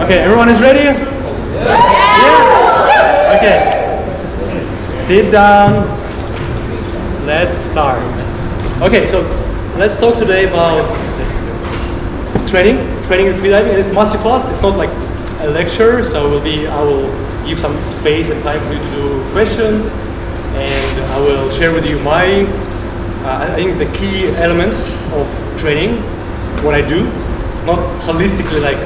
Okay, everyone is ready? Yeah? Okay. Sit down. Let's start. Okay, so let's talk today about training in freediving. And it's a masterclass. It's not like a lecture, so I will give some space and time for you to do questions, and I will share with you my I think the key elements of training, what I do, not holistically like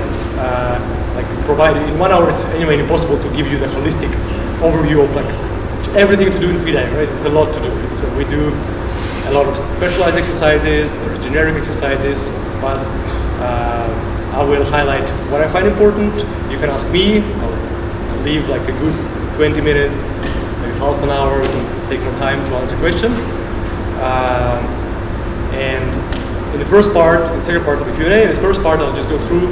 provide in 1 hour. It's anyway impossible to give you the holistic overview of like everything to do in freediving, right? It's a lot to do. We do a lot of specialized exercises, there are generic exercises, but I will highlight what I find important. You can ask me, I'll leave like a good 20 minutes, maybe half an hour, we can take more time to answer questions. And in the first part, in the second part of the Q&A, in this first part I'll just go through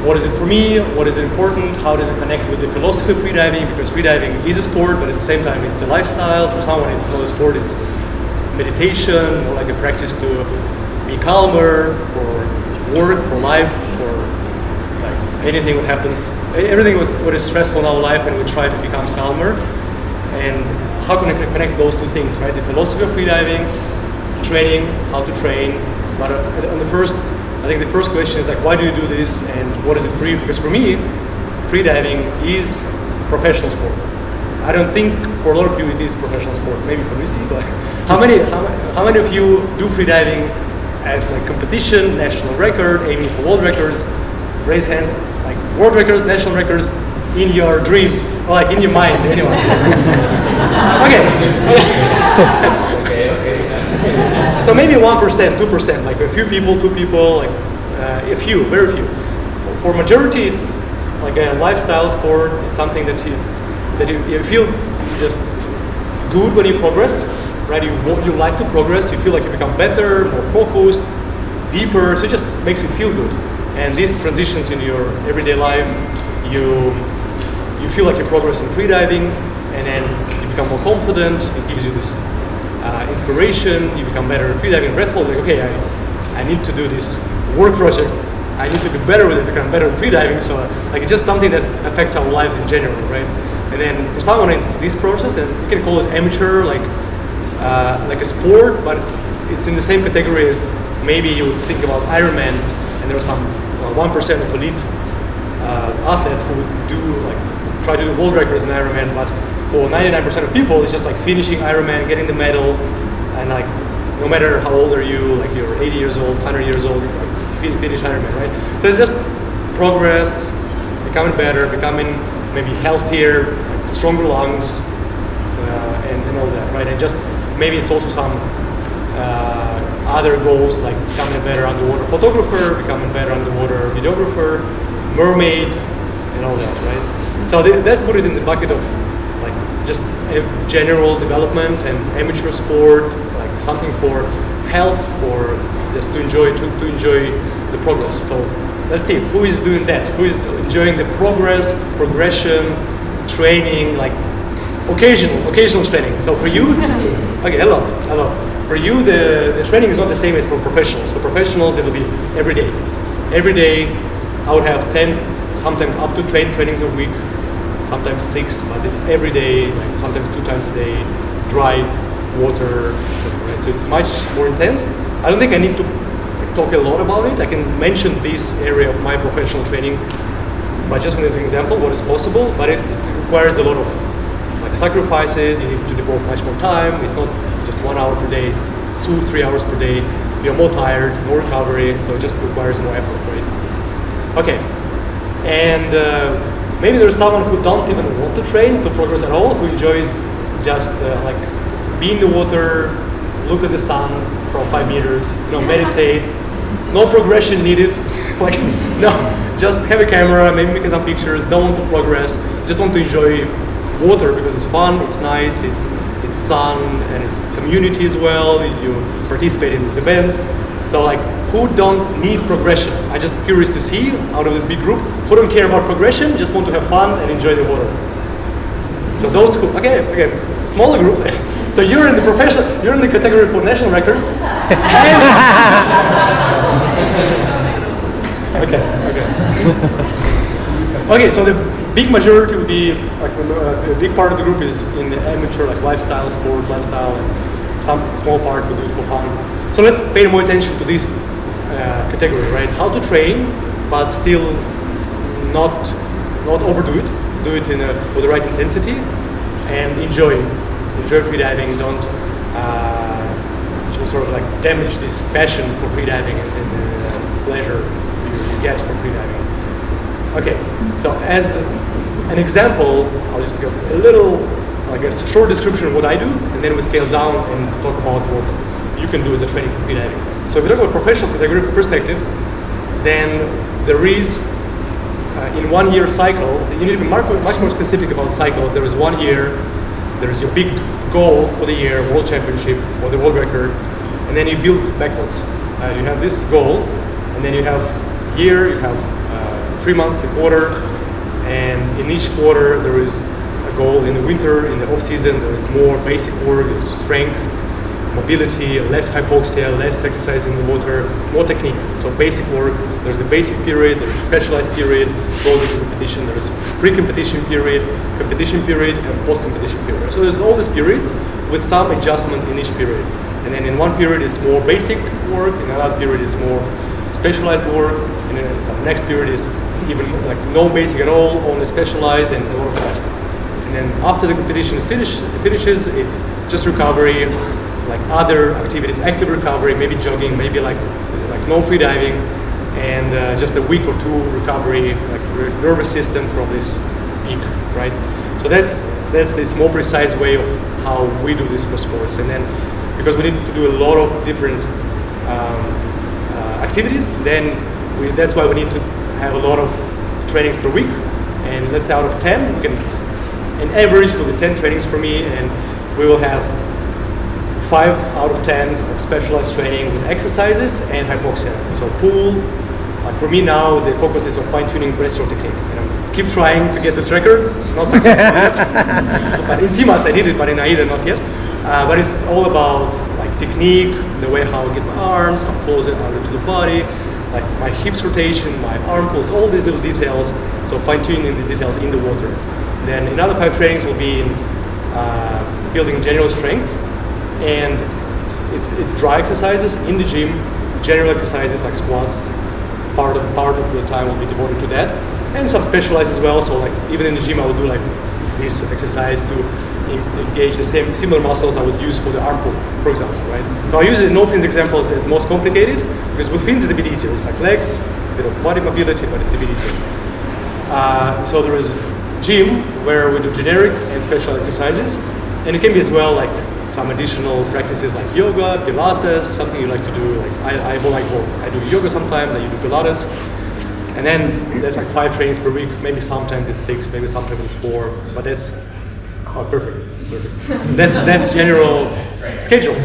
what is it for me, what is it important, how does it connect with the philosophy of freediving, because freediving is a sport, but at the same time it's a lifestyle. For someone it's not a sport, it's meditation, more like a practice to be calmer, for work, for life, for like anything that happens, everything what is stressful in our life, and we try to become calmer. And how can I connect those two things, right? The philosophy of freediving, training, how to train. But on the first, I think the first question is like, why do you do this, and what is it for you? Because for me, freediving is professional sport. I don't think for a lot of you it is professional sport. Maybe for Lucy, but how many of you do freediving as like competition, national record, aiming for world records? Raise hands. Like world records, national records in your dreams, or like in your mind, anyone? Okay. So maybe 1%, 2%, like a few people, 2 people, like a few, very few. For majority, it's like a lifestyle sport. It's something that you feel just good when you progress, right? You like to progress. You feel like you become better, more focused, deeper. So it just makes you feel good. And this transitions in your everyday life. You feel like you progress in freediving, and then you become more confident. It gives you this inspiration. You become better in freediving, breath-hold. Like, okay, I need to do this work project. I need to be better with it to become better in freediving. So like it's just something that affects our lives in general, right? And then for someone it's this process, and you can call it amateur, like a sport, but it's in the same category as maybe you would think about Ironman, and there are some 1% of elite athletes who would try to do world records in Ironman, but for 99% of people, it's just like finishing Ironman, getting the medal, and like no matter how old are you, like you're 80 years old, 100 years old, like finish Ironman, right? So it's just progress, becoming better, becoming maybe healthier, stronger lungs, and all that, right? And just maybe it's also some other goals like becoming a better underwater photographer, becoming a better underwater videographer, mermaid, and all that, right? So let's put it in the bucket of like just a general development and amateur sport, like something for health, for just to enjoy the progress. So let's see who is doing that, who is enjoying the progression, training, like occasional training. So for you, okay, a lot. For you, the training is not the same as for professionals. For professionals, it will be every day. Every day, I would have 10, sometimes up to 10 trainings a week, sometimes 6, but it's every day, like sometimes 2 times a day, dry, water, etc. Right? So it's much more intense. I don't think I need to talk a lot about it. I can mention this area of my professional training, but just as an example, what is possible, but it requires a lot of like sacrifices. You need to devote much more time. It's not just 1 hour per day, it's 2-3 hours per day. You're more tired, more recovery, so it just requires more effort, right? Okay, and maybe there's someone who don't even want to train, to progress at all, who enjoys just like be in the water, look at the sun from 5 meters, meditate, no progression needed, like no, just have a camera, maybe make some pictures, don't want to progress, just want to enjoy water because it's fun, it's nice, it's sun, and it's community as well, you participate in these events. So like, who don't need progression? I'm just curious to see, out of this big group, who don't care about progression, just want to have fun and enjoy the water. So those who, again, smaller group. So you're in the category for national records. Okay. Okay, so the big majority would be, like, a big part of the group is in the amateur, like lifestyle, sport, lifestyle, and some small part will do it for fun. So let's pay more attention to this category, right? How to train, but still not overdo it. Do it with the right intensity, and enjoy freediving. Don't sort of like damage this passion for freediving and the pleasure you get from freediving. Okay, so as an example, I'll just give a little, like a short description of what I do, and then we scale down and talk about what you can do as a training for freediving. So if you talk about professional category perspective, then there is, in 1 year cycle, you need to be much more specific about cycles. There is 1 year, there is your big goal for the year, world championship or the world record, and then you build backwards. You have this goal, and then you have year, you have 3 months, a quarter, and in each quarter there is a goal. In the winter, in the off season, there is more basic work, there's strength, mobility, less hypoxia, less exercise in the water, more technique. So basic work, there's a basic period, there's a specialized period, goes into competition, there's pre-competition period, competition period, and post-competition period. So there's all these periods with some adjustment in each period. And then in one period it's more basic work, in another period it's more specialized work, and then the next period is even like no basic at all, only specialized and a lot of rest. And then after the competition finishes, it's just recovery, like other activities, active recovery, maybe jogging, maybe like no freediving, and just a week or two recovery, like nervous system from this peak, right? So that's this more precise way of how we do this for sports. And then because we need to do a lot of different activities, then that's why we need to have a lot of trainings per week. And let's say out of 10, we can, an average it will be 10 trainings for me, and we will have 5 out of 10 of specialized training with exercises and hypoxia. So pool, like for me now, the focus is on fine-tuning breaststroke technique. And I keep trying to get this record, not successful yet. But in CMAS I did it, but in AIDA not yet. But it's all about like technique, the way how I get my arms, how close it are to the body, like my hips rotation, my arm pulls, all these little details. So fine-tuning these details in the water. Then another 5 trainings will be in building general strength, and it's dry exercises in the gym, general exercises like squats. Part of the time will be devoted to that, and some specialized as well. So like even in the gym, I would do like this exercise to engage the similar muscles I would use for the arm pull, for example, right? So I use the no fins examples as most complicated, because with fins it's a bit easier. It's like legs, a bit of body mobility, but it's a bit easier. So there is gym where we do generic and special exercises, and it can be as well like some additional practices like yoga, Pilates, something you like to do. Like I like both. I do yoga sometimes, I do Pilates, and then there's like 5 trainings per week. Maybe sometimes it's 6, maybe sometimes it's 4, but that's perfect. That's general schedule.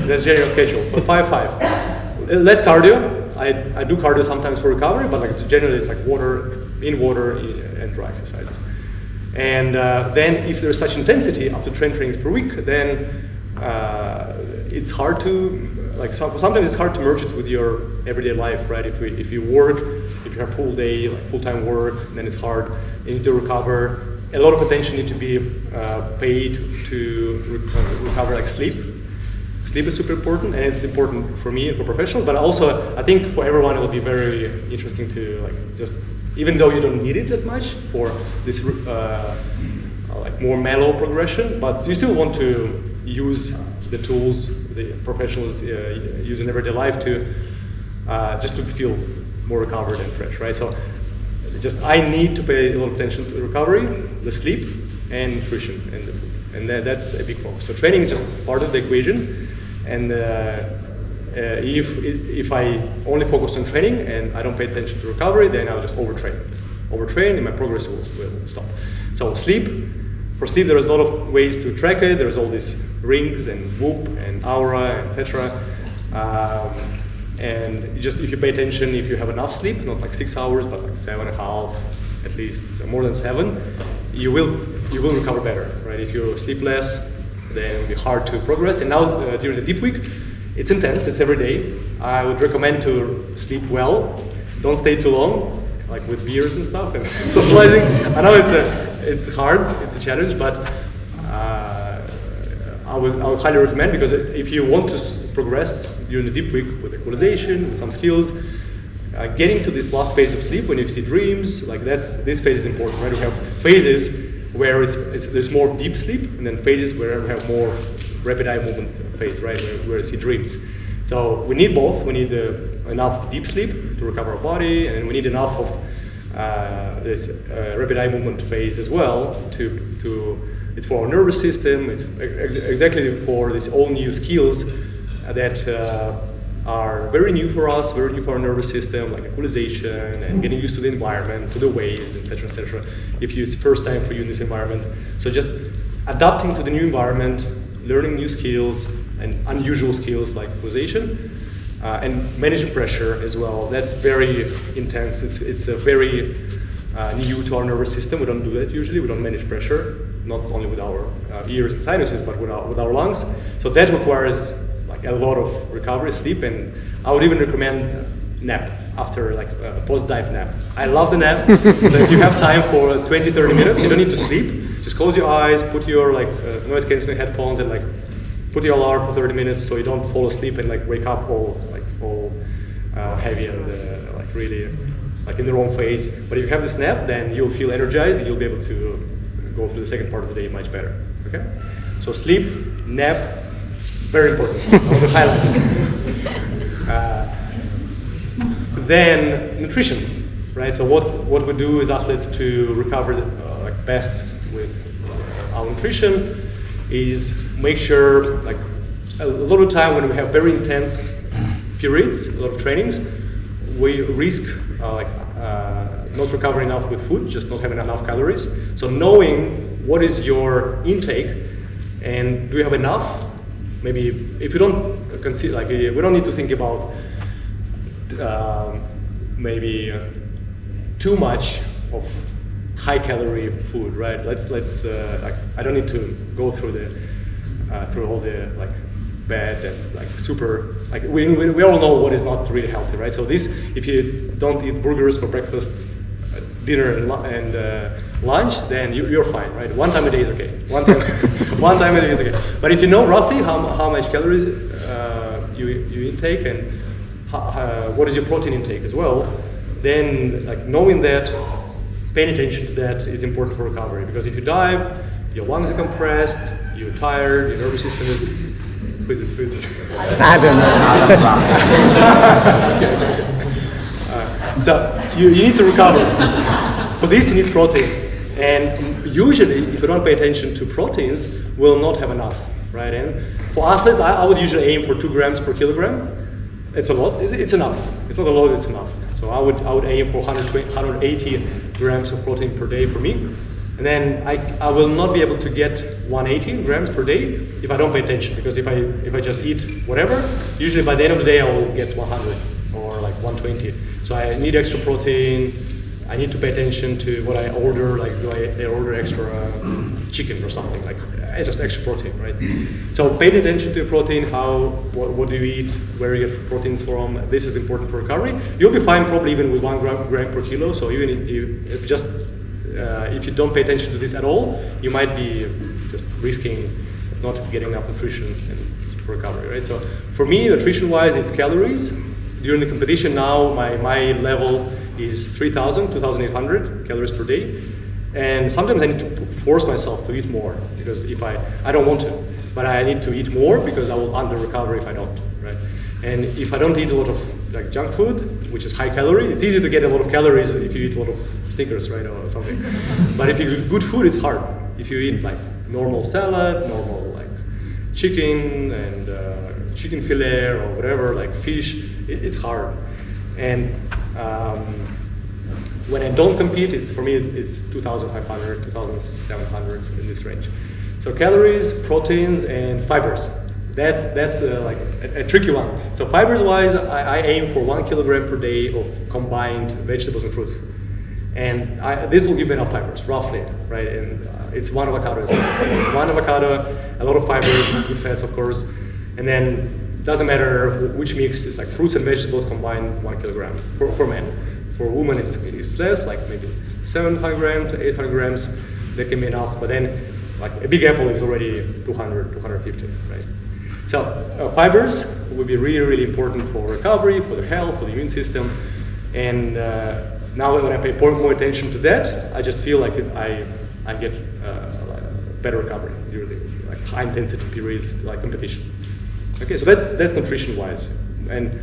That's general schedule for 5-5. Less cardio. I do cardio sometimes for recovery, but like generally it's like in water and dry exercises. And then if there's such intensity, up to 10 trainings per week, then it's hard to, like sometimes it's hard to merge it with your everyday life, right? If you work, if you have full day, like full-time work, then it's hard. You need to recover. A lot of attention needs to be paid to recover, like sleep. Sleep is super important, and it's important for me and for professionals, but also I think for everyone it will be very interesting to like just, even though you don't need it that much for this like more mellow progression, but you still want to use the tools the professionals use in everyday life to just to feel more recovered and fresh, right? So just I need to pay a lot of attention to recovery, the sleep, and nutrition, and the food, and that's a big focus. So training is just part of the equation, and if I only focus on training and I don't pay attention to recovery, then I'll just overtrain, and my progress will stop. So for sleep, there is a lot of ways to track it. There's all these rings and Whoop and Aura, etc. And just if you pay attention, if you have enough sleep, not like 6 hours, but like 7.5, at least more than 7, you will recover better, right? If you sleep less, then it will be hard to progress. And now during the deep week, it's intense. It's every day. I would recommend to sleep well. Don't stay too long. like with beers and stuff and socializing. I know it's hard, it's a challenge, but I would highly recommend, because if you want to progress during the deep week with equalization, with some skills, getting to this last phase of sleep when you see dreams, like this phase is important, right? We have phases where there's more deep sleep, and then phases where we have more rapid eye movement phase, right? Where you see dreams. So we need both. We need enough deep sleep to recover our body, and we need enough of this rapid eye movement phase as well it's for our nervous system. It's exactly for these all new skills that are very new for us, very new for our nervous system, like equalization and getting used to the environment, to the waves, etc., etc. If it's first time for you in this environment, so just adapting to the new environment, learning new skills and unusual skills like equalization, and managing pressure as well. That's very intense. It's a very new to our nervous system. We don't do that usually. We don't manage pressure, not only with our ears and sinuses, but with our lungs. So that requires like a lot of recovery, sleep, and I would even recommend nap after like a post-dive nap. I love the nap. So if you have time for 20-30 minutes, you don't need to sleep. Just close your eyes, put your like noise cancelling headphones, and like put your alarm for 30 minutes so you don't fall asleep and like wake up all heavy and like really like in the wrong phase. But if you have this nap, then you'll feel energized and you'll be able to go through the second part of the day much better. Okay? So sleep, nap, very important. I want to highlight. Then nutrition, right? So what we do as athletes to recover like best with our nutrition is make sure, like a lot of time when we have very intense periods, a lot of trainings, we risk not recovering enough with food, just not having enough calories. So knowing what is your intake and do you have enough. Maybe if you don't consider, like we don't need to think about maybe too much of high calorie food, right? Let's like I don't need to go through all the like bad and like super, like we all know what is not really healthy, right? So this, if you don't eat burgers for breakfast, dinner and lunch, then you're fine, right? One time a day is okay. One time a day is okay. But if you know roughly how much calories you intake and what is your protein intake as well, then like knowing that, paying attention to that is important for recovery. Because if you dive, your lungs are compressed, you're tired, your nervous system is. I don't know. So you need to recover. For this, you need proteins. And usually, if you don't pay attention to proteins, we'll not have enough, right? And for athletes, I would usually aim for 2 grams per kilogram. It's a lot. It's enough. It's not a lot. It's enough. So I would aim for 180 grams of protein per day for me. And then I will not be able to get 180 grams per day if I don't pay attention. Because if I just eat whatever, usually by the end of the day I will get 100 or like 120. So I need extra protein. I need to pay attention to what I order. Like do I order extra chicken or something, like just extra protein, right? So paying attention to your protein, what do you eat, where you get proteins from. This is important for recovery. You'll be fine probably even with 1 gram per kilo. So even if you don't pay attention to this at all, you might be just risking not getting enough nutrition for recovery, right? So for me, nutrition-wise, it's calories. During the competition now, my level is 3,000, 2,800 calories per day. And sometimes I need to force myself to eat more because I don't want to, but I need to eat more because I will under-recover if I don't, right? And if I don't eat a lot of like junk food, which is high calorie, it's easy to get a lot of calories if you eat a lot of Snickers, right, or something. But if you eat good food, it's hard. If you eat like normal salad, normal like chicken and chicken fillet or whatever, like fish, it's hard. And when I don't compete, for me it's 2,500, 2,700 in this range. So calories, proteins, and fibers. That's like a tricky one. So fibers-wise, I aim for 1 kilogram per day of combined vegetables and fruits. And this will give me enough fibers, roughly, right? And it's 1 avocado as well. So it's 1 avocado, a lot of fibers, good fats, of course. And then it doesn't matter which mix, it's like fruits and vegetables combined 1 kilogram for men. for women it's less, like maybe 700 grams, 800 grams, that can be enough. But then, like a big apple is already 200, 250, right? So fibers will be really, really important for recovery, for the health, for the immune system. And now when I pay more attention to that, I just feel like I get like better recovery, really, like high intensity periods, like competition. Okay, so that's nutrition-wise. And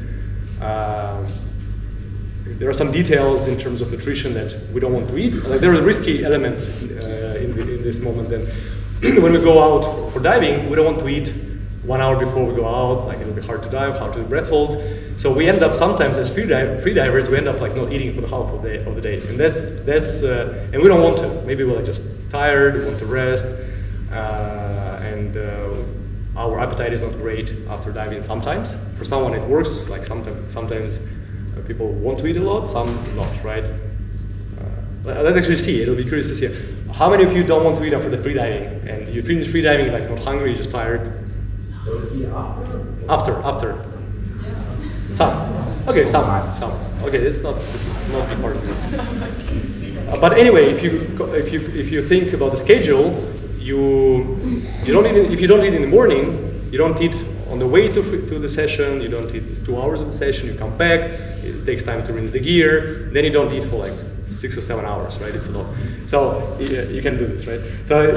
there are some details in terms of nutrition that we don't want to eat. Like there are risky elements in this moment. Then when we go out for diving, we don't want to eat 1 hour before we go out. Like it'll be hard to dive, hard to do breath holds. So we end up sometimes as free divers, we end up like not eating for the half of the day. And that's and we don't want to. Maybe we're like just tired, we want to rest, and our appetite is not great after diving sometimes. For someone it works. Like sometimes people want to eat a lot, some not, right? Let's actually see. It'll be curious to see. How many of you don't want to eat after the free diving? And you finish free diving, like not hungry, you're just tired? After. Some. Okay, some. Okay, it's not big part of it. But anyway, if you think about the schedule, you don't eat. If you don't eat in the morning, you don't eat on the way to the session. You don't eat. It's 2 hours of the session. You come back. It takes time to rinse the gear. Then you don't eat for like 6 or 7 hours, right? It's a lot. So you can do this, right? So it's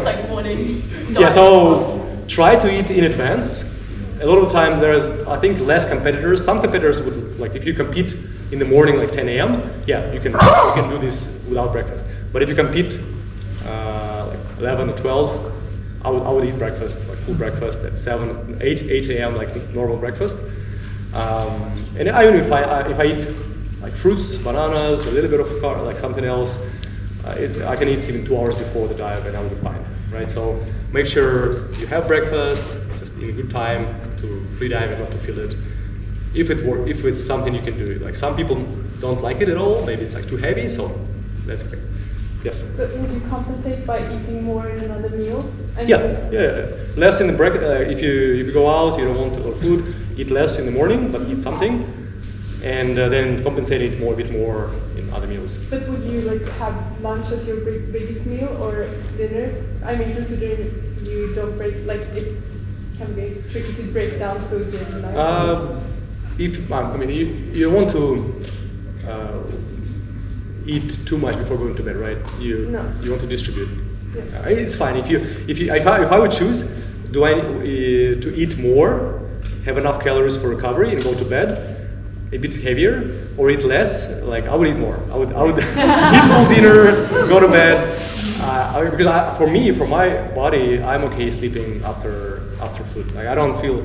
like morning. Yeah. So try to eat in advance. A lot of the time there's, I think, less competitors. Some competitors would, like if you compete in the morning, like 10 a.m., yeah, you can do this without breakfast. But if you compete like 11 or 12, I would eat breakfast, like full breakfast at 8 a.m., like normal breakfast. And even if I eat like fruits, bananas, a little bit of like something else, I can eat even 2 hours before the dive and I'll be fine, right? So make sure you have breakfast, just in a good time to free dive and not to feel it. If it's something you can do. Like some people don't like it at all, maybe it's like too heavy, so that's okay. Yes? But would you compensate by eating more in another meal? Yeah. Less in the break. If you go out, you don't want a lot of food, eat less in the morning, but eat something, and then compensate it a bit more in other meals. But would you like have lunch as your biggest meal or dinner? I mean, considering you don't break, like can be tricky to break down food during the night. You want to eat too much before going to bed, right? You want to distribute. Yes. It's fine if I would choose, do I to eat more, have enough calories for recovery, and go to bed a bit heavier, or eat less? Like I would eat more. I would eat full dinner, go to bed. Because for my body, I'm okay sleeping after food. Like I don't feel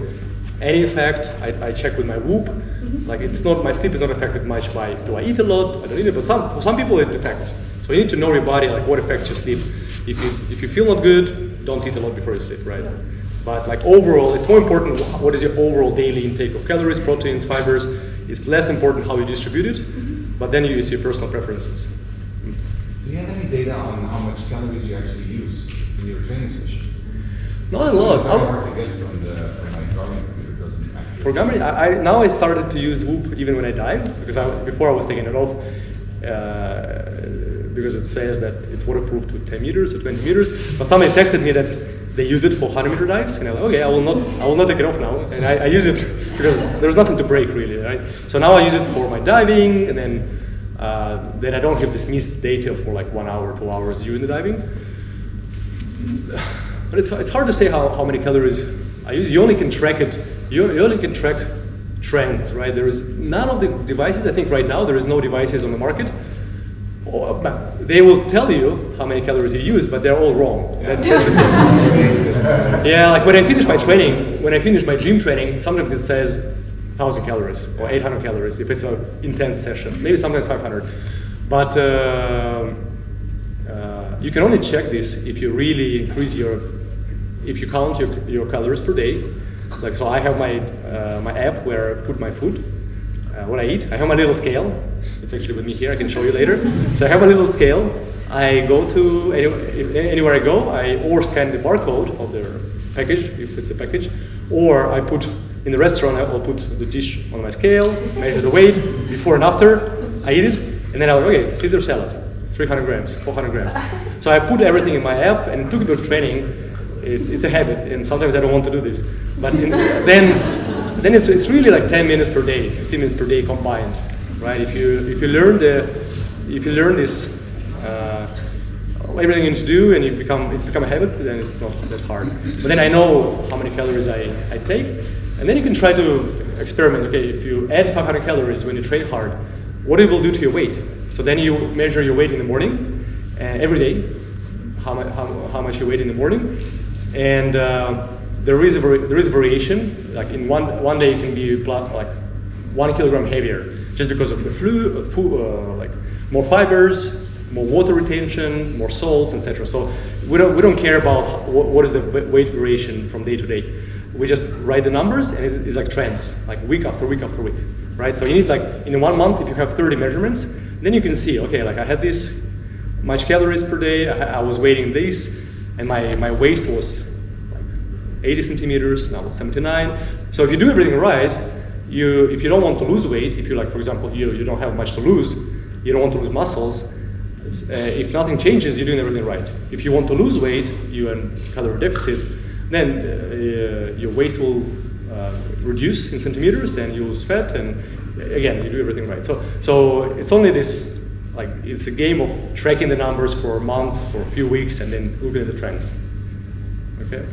any effect. I check with my Whoop. Mm-hmm. Like my sleep is not affected much by do I eat a lot? I don't eat it. But for some people it affects. So you need to know your body, like what affects your sleep. If you feel not good, don't eat a lot before you sleep, right? Yeah. But like overall, it's more important what is your overall daily intake of calories, proteins, fibers. It's less important how you distribute it. Mm-hmm. But then you use your personal preferences. Do you have any data on how much calories you actually use in your training sessions? Not a lot. It's very hard to get from my Garmin computer. It doesn't actually. For Garmin, now I started to use Whoop even when I dive, because before I was taking it off because it says that it's waterproof to 10 meters or 20 meters. But somebody texted me that they use it for 100-meter dives, and I'm like, okay, I will not take it off now, and I use it because there's nothing to break really, right? So now I use it for my diving, and then I don't have this missed data for like 1 hour, 2 hours during the diving. But it's hard to say how many calories I use. You only can track it. You only can track trends, right? There is none of the devices. I think right now there is no devices on the market. They will tell you how many calories you use, but they're all wrong. Yeah. That's the thing. Yeah, like when I finish my training, when I finish my gym training, sometimes it says 1,000 calories or 800 calories if it's an intense session. Maybe sometimes 500. But you can only check this if you really increase if you count your calories per day. Like so, I have my app where I put my food. What I eat. I have my little scale. It's actually with me here. I can show you later. So I have a little scale. I go to anywhere I go. I or scan the barcode of their package if it's a package, or I put in the restaurant, I'll put the dish on my scale, measure the weight, before and after, I eat it, and then I'll, okay, Caesar salad, 300 grams, 400 grams. So I put everything in my app, and it took a bit of training. It's a habit, and sometimes I don't want to do this. But then it's really like 10 minutes per day, 15 minutes per day combined, right? If you learn this, everything you need to do, and it's become a habit, then it's not that hard. But then I know how many calories I take, and then you can try to experiment. Okay, if you add 500 calories when you train hard, what it will do to your weight? So then you measure your weight in the morning, every day, how much you weigh in the morning, and there is variation. Like in one day, it can be like 1 kilogram heavier, just because of the food, like more fibers, more water retention, more salts, etc. So we don't care about what is the weight variation from day to day. We just write the numbers, and it's like trends, like week after week after week, right? So you need, like, in 1 month, if you have 30 measurements, then you can see, okay, like I had this much calories per day, I was weighing this, and my waist was like 80 centimeters, now it's 79. So if you do everything right, if you don't want to lose weight, if you, like, for example, you don't have much to lose, you don't want to lose muscles, if nothing changes, you're doing everything right. If you want to lose weight, you're in calorie deficit, then your waist will reduce in centimeters, and you lose fat, and again, you do everything right. So it's only this, like, it's a game of tracking the numbers for a month, for a few weeks, and then looking at the trends. Okay,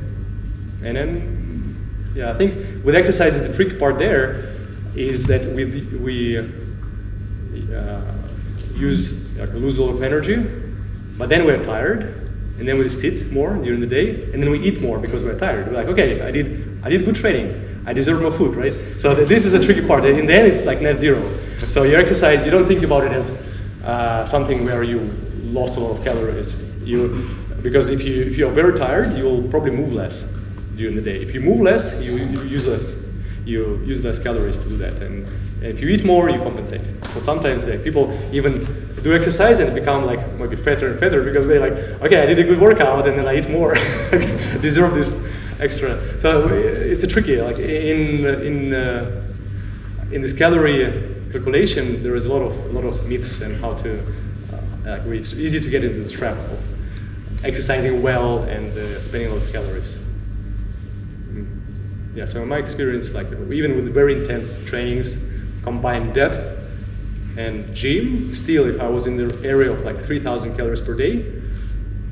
and then, yeah, I think with exercises, the tricky part there is that we lose a lot of energy, but then we're tired, and then we sit more during the day, and then we eat more because we're tired. We're like, okay, I did good training, I deserve more food, right? So this is a tricky part. In the end, it's like net zero. So your exercise, you don't think about it as something where you lost a lot of calories. Because if you're very tired, you'll probably move less during the day. If you move less, you use less. You use less calories to do that, and if you eat more, you compensate. So sometimes people even do exercise and become like maybe fatter and fatter because they're like, okay, I did a good workout and then I eat more, deserve this extra. So it's a tricky, like in this calorie calculation, there is a lot of myths and how to. It's easy to get into this trap of exercising well and spending a lot of calories. Yeah, so in my experience, like even with very intense trainings, combined depth and gym, still if I was in the area of like 3,000 calories per day,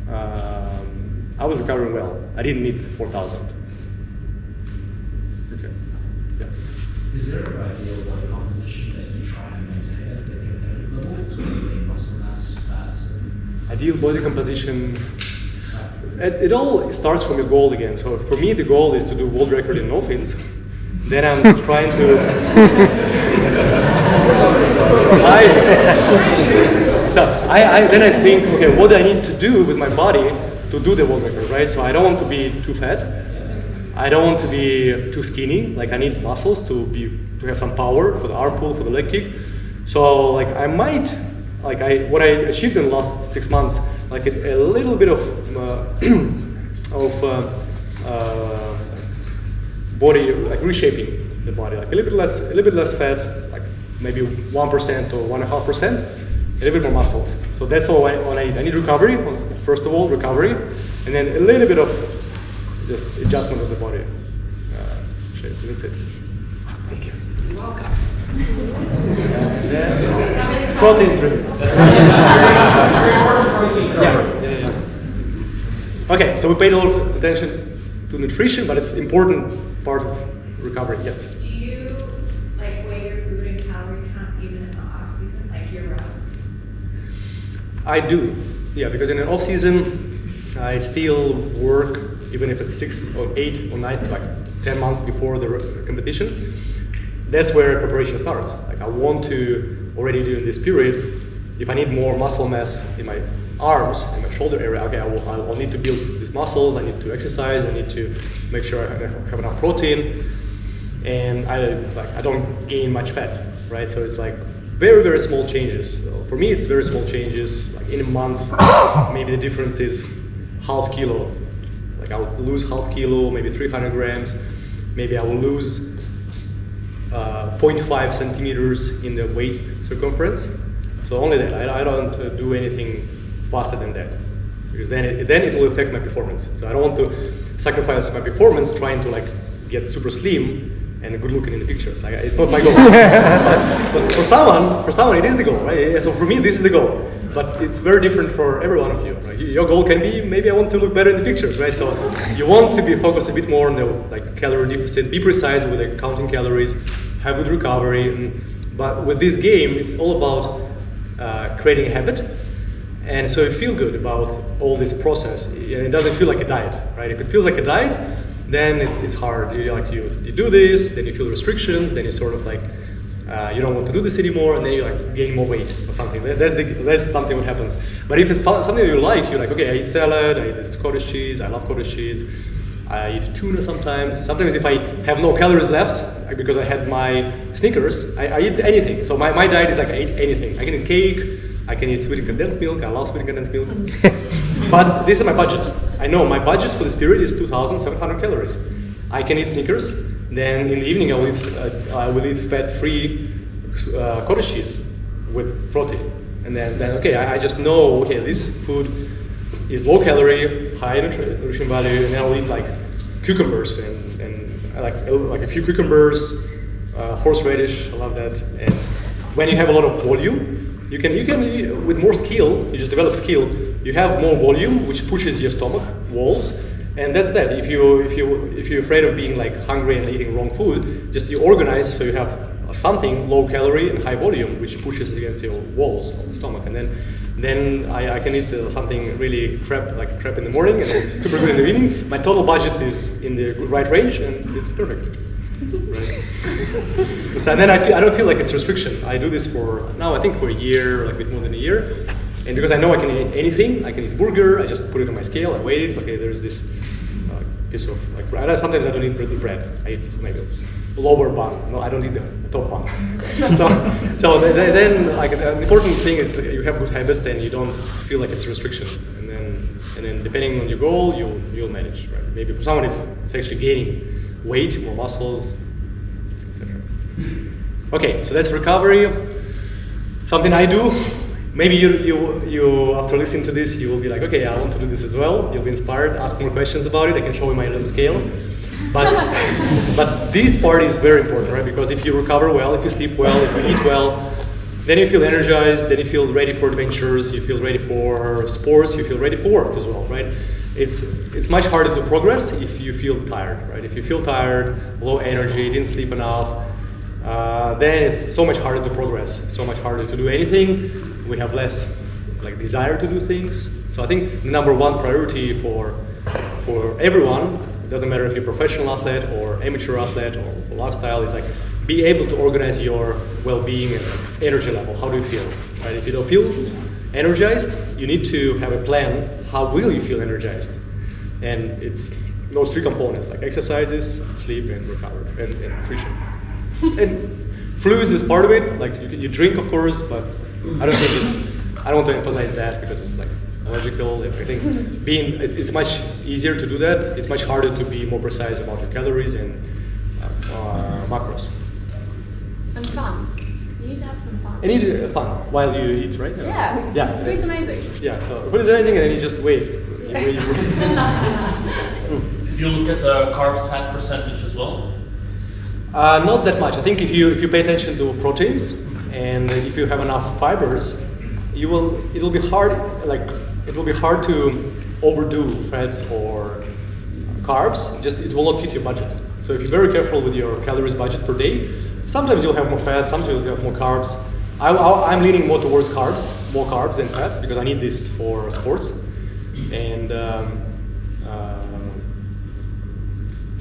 I was recovering well. I didn't need 4,000. Okay. Yeah. Is there an ideal body composition that you try and maintain at the competitive level? So maybe muscle mass, fats, and Ideal body composition. It all starts from your goal again. So for me, the goal is to do world record in no fins. Then I'm trying to. Then I think, okay, what do I need to do with my body to do the world record, right? So I don't want to be too fat. I don't want to be too skinny. Like I need muscles to have some power for the arm pull, for the leg kick. So like I might, what I achieved in the last 6 months, like a little bit of body, like reshaping the body, like a little bit less fat, like maybe 1% or 1.5%, a little bit more muscles. So that's all I need. I need recovery, first of all, recovery, and then a little bit of just adjustment of the body shape. That's it. Thank you. You're welcome. That's protein driven. That's Very important protein. Yeah. Okay, so we paid a lot of attention to nutrition, but it's important part of recovery. Yes. Do you like weigh your food and calorie count even in the off season, like year round? I do. Yeah, because in an off season, I still work, even if it's 6 or 8 or 9, like 10 months before the competition. That's where preparation starts. Like I want to already during this period, if I need more muscle mass in my arms, in my shoulder area, okay, I'll need to build these muscles, I need to exercise, I need to make sure I have enough protein, and I don't gain much fat, right? So it's like very, very small changes. So for me, it's very small changes. Like in a month, maybe the difference is half kilo. Like I'll lose half kilo, maybe 300 grams. Maybe I will lose 0.5 centimeters in the waist circumference. So only that. I don't do anything faster than that, because then it will affect my performance. So I don't want to sacrifice my performance trying to like get super slim and good looking in the pictures. Like, it's not my goal. but for someone it is the goal, right? So for me this is the goal. But it's very different for every one of you. Like, your goal can be, maybe I want to look better in the pictures, right? So you want to be focused a bit more on the like calorie deficit, be precise with the counting calories, have good recovery. But with this game, it's all about creating a habit. And so you feel good about all this process. And it doesn't feel like a diet, right? If it feels like a diet, then it's hard. You do this, then you feel restrictions, then you sort of like, you don't want to do this anymore, and then you like gain more weight or something. That's something what happens. But if it's something you like, you're like, okay, I eat salad, I eat this cottage cheese, I love cottage cheese, I eat tuna sometimes. Sometimes if I have no calories left, because I had my Snickers, I eat anything. So my diet is like I eat anything. I can eat cake, I can eat sweetened condensed milk, I love sweetened condensed milk. But this is my budget. I know my budget for this period is 2,700 calories. I can eat Snickers, then in the evening I will eat fat-free cottage cheese with protein. And then okay, I just know, okay, this food is low calorie, high nutrition value, and then I'll eat like cucumbers and I like a few cucumbers, horseradish, I love that. And when you have a lot of volume, you can with more skill, you just develop skill, you have more volume, which pushes your stomach walls, and that's that. If you're afraid of being like hungry and eating wrong food, just you organize so you have something low calorie and high volume, which pushes against your walls of the stomach, and then I can eat something really crap in the morning and then super good in the evening. My total budget is in the right range and it's perfect. Right. So then I don't feel like it's restriction. I do this for now, I think for a year, like a bit more than a year. And because I know I can eat anything, I can eat burger, I just put it on my scale, I weigh it, okay, there's this piece of like bread. Sometimes I don't eat bread, I eat maybe a lower bun. No, I don't eat the top bun. so then like the important thing is that you have good habits and you don't feel like it's a restriction. And then depending on your goal, you'll manage, right? Maybe for someone it's actually gaining weight, more muscles, etc. Okay, so that's recovery. Something I do. Maybe you after listening to this, you will be like, okay, I want to do this as well. You'll be inspired. Ask more questions about it. I can show you my little scale. But this part is very important, right? Because if you recover well, if you sleep well, if you eat well, then you feel energized. Then you feel ready for adventures. You feel ready for sports. You feel ready for work as well, right? It's much harder to progress if you feel tired, right? If you feel tired, low energy, didn't sleep enough, then it's so much harder to progress, so much harder to do anything. We have less like desire to do things. So I think the number one priority for everyone, it doesn't matter if you're a professional athlete or amateur athlete or lifestyle, is like be able to organize your well-being and energy level. How do you feel? Right? If you don't feel energized, you need to have a plan. How will you feel energized? And it's those three components, like exercises, sleep, and recovery, and nutrition. And fluids is part of it. Like you drink, of course, but I don't want to emphasize that because it's like it's logical. I think it's much easier to do that. It's much harder to be more precise about your calories and macros. And fun. You need to have some fun. And eat fun while you eat, right? Yeah. Yeah. Food's amazing. Yeah. So food is amazing, and then you just wait. You look at the carbs fat percentage as well? Not that much. I think if you pay attention to proteins and if you have enough fibers, it'll be hard to overdo fats or carbs. Just it will not fit your budget. So if you're very careful with your calories budget per day, sometimes you'll have more fats, sometimes you'll have more carbs. I'm leaning more towards more carbs than fats because I need this for sports. And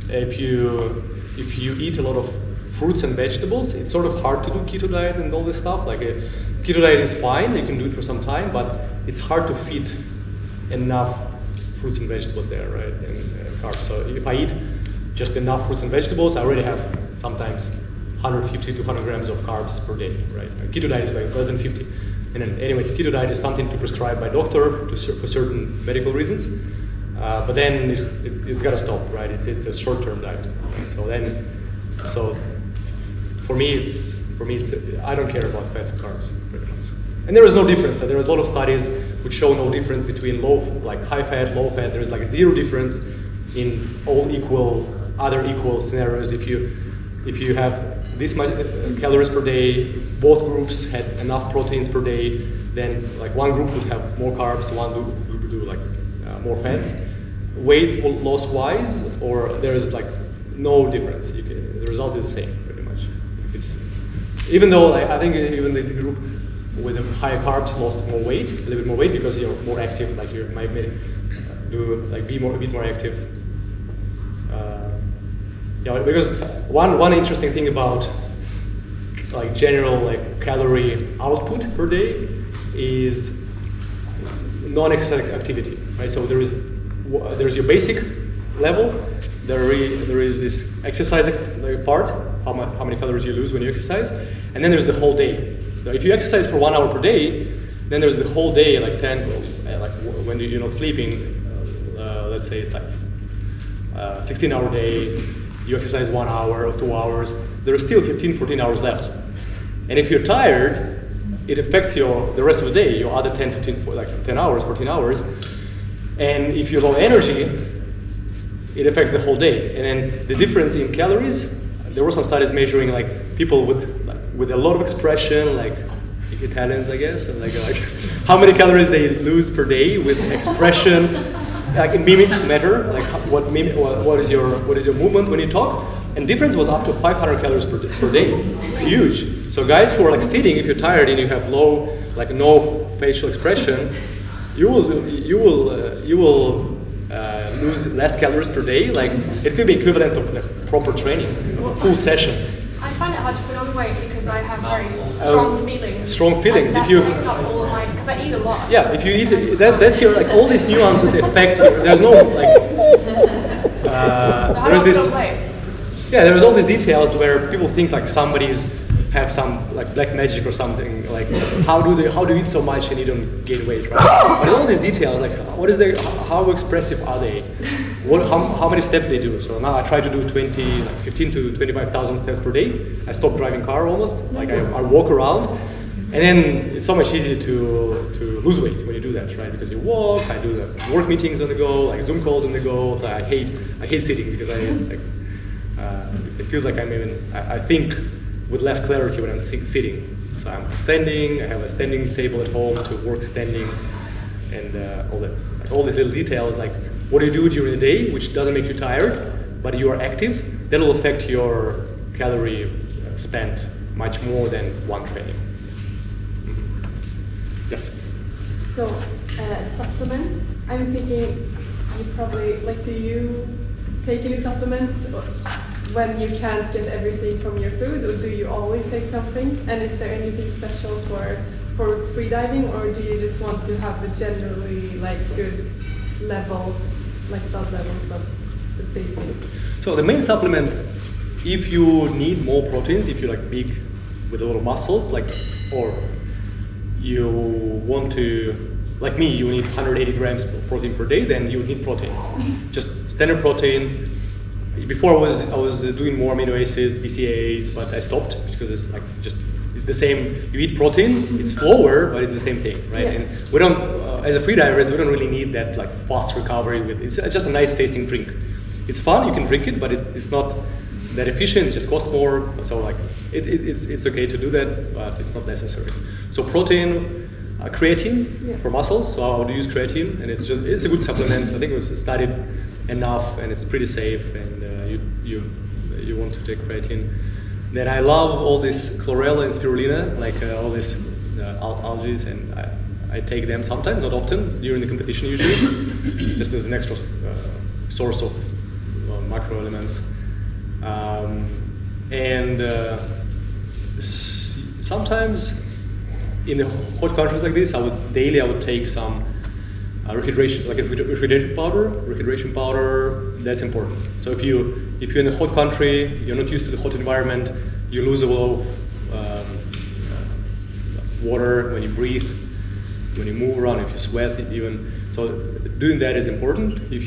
if you eat a lot of fruits and vegetables, it's sort of hard to do keto diet and all this stuff. Like a keto diet is fine, you can do it for some time, but it's hard to fit enough fruits and vegetables there, right? And carbs. So if I eat just enough fruits and vegetables, I already have sometimes 150 to 200 grams of carbs per day, right? A keto diet is like less than 50. And then, anyway, keto diet is something to prescribe by doctor for certain medical reasons. But then it's got to stop, right? It's a short-term diet. Right? So for me, it's I don't care about fats and carbs pretty much. And there is no difference. There is a lot of studies which show no difference between high fat, low fat. There is like zero difference in all other equal scenarios. If you have this much calories per day, both groups had enough proteins per day, then like one group would have more carbs, one group would do like more fats. Weight loss wise, or there is like no difference. The result is the same pretty much. Even though I think even the group with the higher carbs lost more weight, a little bit more weight because you're more active. Like you might be a bit more active. Because one interesting thing about like general like calorie output per day is non-exercise activity, right? So there's your basic level. There is this exercise part, how many calories you lose when you exercise, and then there's the whole day. So if you exercise for 1 hour per day, then there's the whole day, like when you're not sleeping. Let's say it's like 16-hour day. You exercise 1 hour or 2 hours. There are still 15-14 hours left, and if you're tired, it affects the rest of the day, your other 10 hours, 14 hours. And if you're low energy, it affects the whole day. And then the difference in calories, there were some studies measuring like people with a lot of expression, like Italians, I guess, and like how many calories they lose per day with expression, like in mimic matter, like what is your movement when you talk. And difference was up to 500 calories per day, huge. So guys who are like sitting, if you're tired and you have no facial expression, you will lose less calories per day. Like it could be equivalent of like proper training, a full session. I find it hard to put on weight because I have very strong feelings. Strong feelings. And If you takes up all of my, because I eat a lot. yeah, if you eat that's your like all these nuances affect you. There's no like So how there's do I this. put on weight? Yeah, there's all these details where people think like somebody's have some like black magic or something. Like how do you eat so much and you don't gain weight, right? But all these details, like how expressive are they? How many steps they do? So now I try to do 15 to 25,000 steps per day. I stopped driving car almost. Like I walk around, and then it's so much easier to lose weight when you do that, right? Because you walk. I do the work meetings on the go, like Zoom calls on the go. So I hate sitting because it feels like I think with less clarity when I'm sitting. So I'm standing, I have a standing table at home to work standing, and all these little details, like what do you do during the day, which doesn't make you tired, but you are active, that will affect your calorie spent much more than one training. Mm-hmm. Yes? So, supplements, I'm thinking you probably, do you take any supplements when you can't get everything from your food, or do you always take something? And is there anything special for freediving, or do you just want to have the generally good level, blood levels of the basic? So the main supplement, if you need more proteins, if you're big with a lot of muscles, or you want to, like me, you need 180 grams of protein per day, then you need protein. Just standard protein. Before I was doing more amino acids, BCAAs, but I stopped because it's it's the same. You eat protein, it's slower, but it's the same thing, right? Yeah. And we don't, as a freedivers, we don't really need that fast recovery. It's just a nice tasting drink. It's fun, you can drink it, but it's not that efficient. It just costs more. So it's okay to do that, but it's not necessary. So protein, creatine for muscles. So I would use creatine, and it's a good supplement. I think it was studied enough, and it's pretty safe, and you want to take creatine. Then I love all this chlorella and spirulina, all these algae, and I take them sometimes, not often, during the competition usually, just as an extra source of macro elements. Sometimes in the hot countries like this, I would take some rehydration, rehydration powder, that's important. So if you're in a hot country, you're not used to the hot environment, you lose a lot of water when you breathe, when you move around, if you sweat even. So doing that is important. If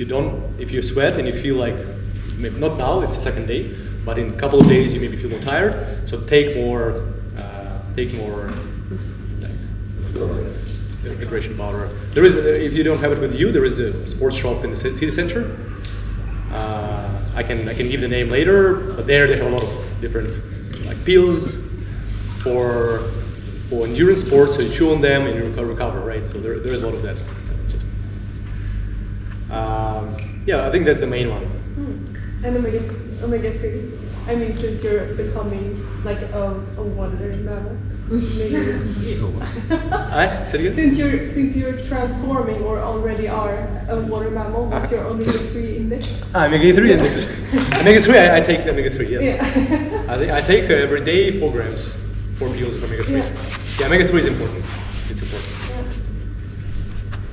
you sweat and you feel like, maybe not now, it's the second day, but in a couple of days you maybe feel more tired. So take more hydration powder. There is, if you don't have it with you, there is a sports shop in the city center. I can give the name later, but there they have a lot of different like pills for endurance sports. So you chew on them and you recover, right? So there is a lot of that. Yeah, I think that's the main one. And omega-3. I mean, since you're becoming like a water mammal, maybe. Say it again? Since you're transforming or already are a water mammal, what's your omega-3 index? Omega-3 index. Omega-3, I take omega-3, yes. Yeah. I take every day 4 grams, 4 pills of omega-3. Yeah, omega-3 is important. It's important. Yeah.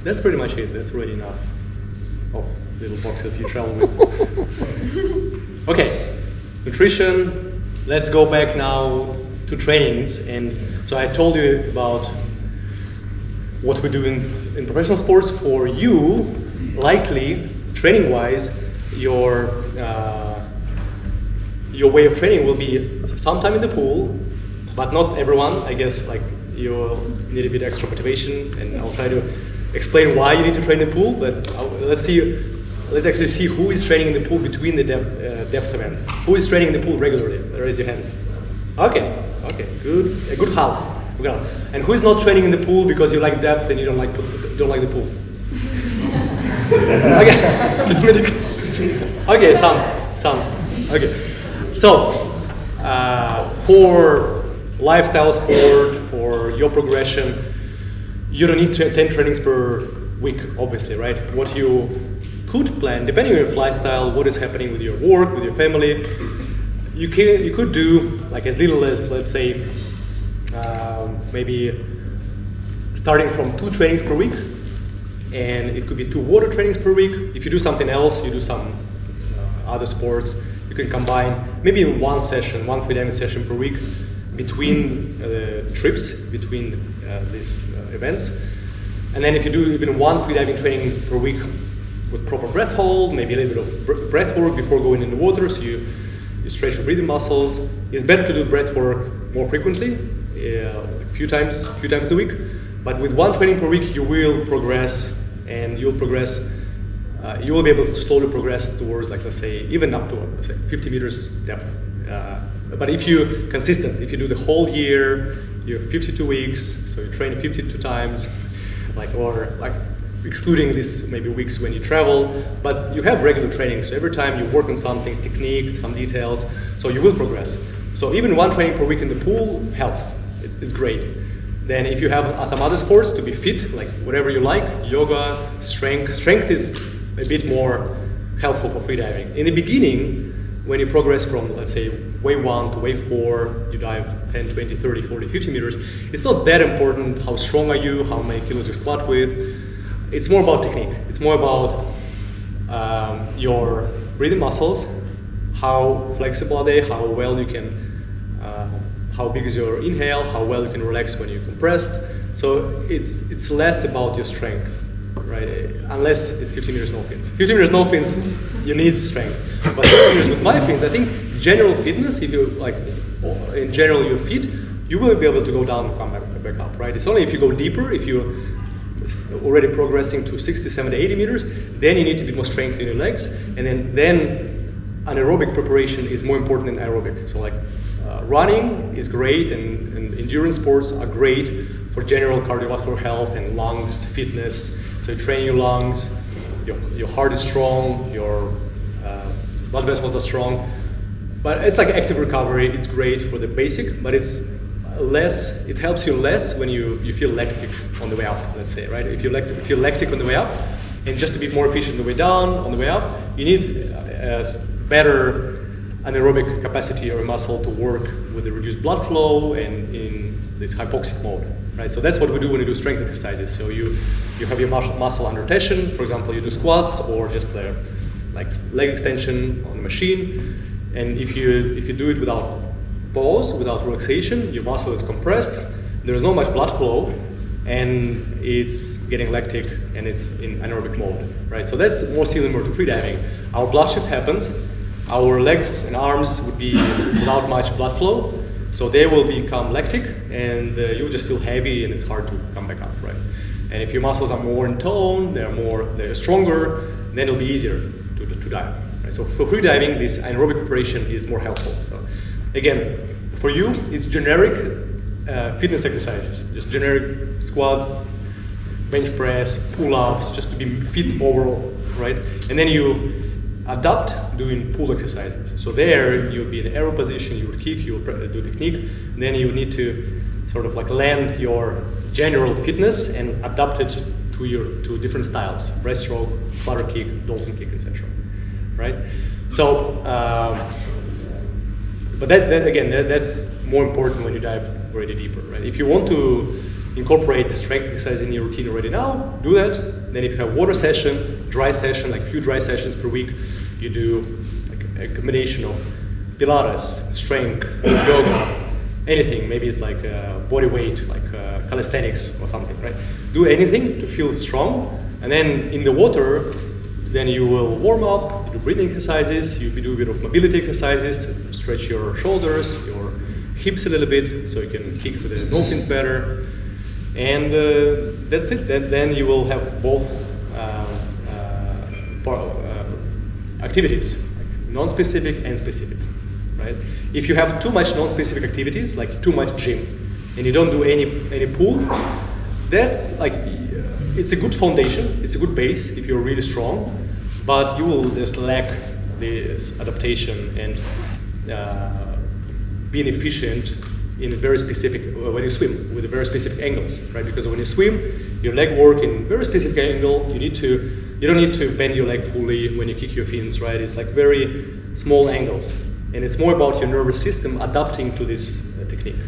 That's pretty much it. That's really enough of little boxes you travel with. Okay, nutrition. Let's go back now to trainings. And so I told you about what we do in professional sports. For you, likely, training-wise, your way of training will be sometime in the pool, but not everyone. I guess like you'll need a bit extra motivation, and I'll try to explain why you need to train in the pool. But let's actually see who is training in the pool between the depth events. Who is training in the pool regularly? Raise your hands. Okay, good. A good half. And who is not training in the pool because you like depth and you don't like the pool? Okay, some. Okay, so for lifestyle sport, for your progression, you don't need 10 trainings per week, obviously, right? What you could plan, depending on your lifestyle, what is happening with your work, with your family, you could do like as little as, let's say, maybe starting from 2 trainings per week, and it could be 2 water trainings per week. If you do something else, you do some other sports, you can combine maybe one freediving session per week between trips, between these events. And then if you do even 1 freediving training per week with proper breath hold, maybe a little bit of breath work before going in the water, so you stretch your breathing muscles. It's better to do breath work more frequently, a few times a week. But with 1 training per week, you will progress, and you will be able to slowly progress towards, like, let's say, even up to, let's say, 50 meters depth. But if you're consistent, if you do the whole year, you have 52 weeks, so you train 52 times, or excluding these maybe weeks when you travel, but you have regular training, so every time you work on something, technique, some details, so you will progress. So even 1 training per week in the pool helps. It's great. Then if you have some other sports to be fit, like whatever you like, yoga, strength is a bit more helpful for freediving. In the beginning, when you progress from, let's say, wave 1 to wave 4, you dive 10, 20, 30, 40, 50 meters, it's not that important how strong are you, how many kilos you squat with. It's more about technique. It's more about your breathing muscles, how flexible are they, how well you can, how big is your inhale, how well you can relax when you're compressed. So it's less about your strength, right? Unless it's 50 meters no fins. 50 meters no fins, you need strength. But 50 meters with my fins, I think general fitness, if you like, in general you're fit, you will be able to go down and come back up, right? It's only if you go deeper, if you're already progressing to 60, 70, 80 meters, then you need to be more strength in your legs, and then anaerobic preparation is more important than aerobic. So like running is great, and endurance sports are great for general cardiovascular health and lungs fitness. So you train your lungs, your heart is strong, your blood vessels are strong. But it's like active recovery. It's great for the basic, but it's less. It helps you less when you feel lactic on the way up. Let's say, right? If you feel lactic on the way up, and just to be more efficient on the way down, on the way up, you need better anaerobic capacity of a muscle to work with the reduced blood flow and in this hypoxic mode, right? So that's what we do when you do strength exercises. So you have your muscle under tension. For example, you do squats or just like leg extension on the machine. And if you do it without pause, without relaxation, your muscle is compressed. There's not much blood flow, and it's getting lactic, and it's in anaerobic mode, right? So that's more similar to freediving. Our blood shift happens, our legs and arms would be without much blood flow, so they will become lactic, and you'll just feel heavy, and it's hard to come back up, right? And if your muscles are more in tone, they're stronger, then it'll be easier to dive. Right? So for free diving, this anaerobic preparation is more helpful. So again, for you, it's generic fitness exercises, just generic squats, bench press, pull-ups, just to be fit overall, right? And then you adapt doing pull exercises. So there, you'll be in aero position, you will kick, you will do technique, and then you need to sort of like land your general fitness and adapt it to different styles: breaststroke, flutter kick, dolphin kick, etc. Right? So, but that's more important when you dive already deeper, right? If you want to incorporate strength exercise in your routine already now, do that. Then if you have water session, dry session, like few dry sessions per week, you do like a combination of Pilates, strength, yoga, anything. Maybe it's like body weight, like calisthenics or something, right? Do anything to feel strong, and then in the water, then you will warm up, do breathing exercises, you do a bit of mobility exercises, stretch your shoulders, your hips a little bit, so you can kick with the dolphins better, and that's it. Then you will have both activities, like non-specific and specific, right? If you have too much non-specific activities, like too much gym, and you don't do any pool, that's like, it's a good foundation, it's a good base if you're really strong, but you will just lack this adaptation and being efficient in a very specific, when you swim, with a very specific angles, right? Because when you swim, your leg work in very specific angle, you don't need to bend your leg fully when you kick your fins, right? It's like very small angles. And it's more about your nervous system adapting to this technique.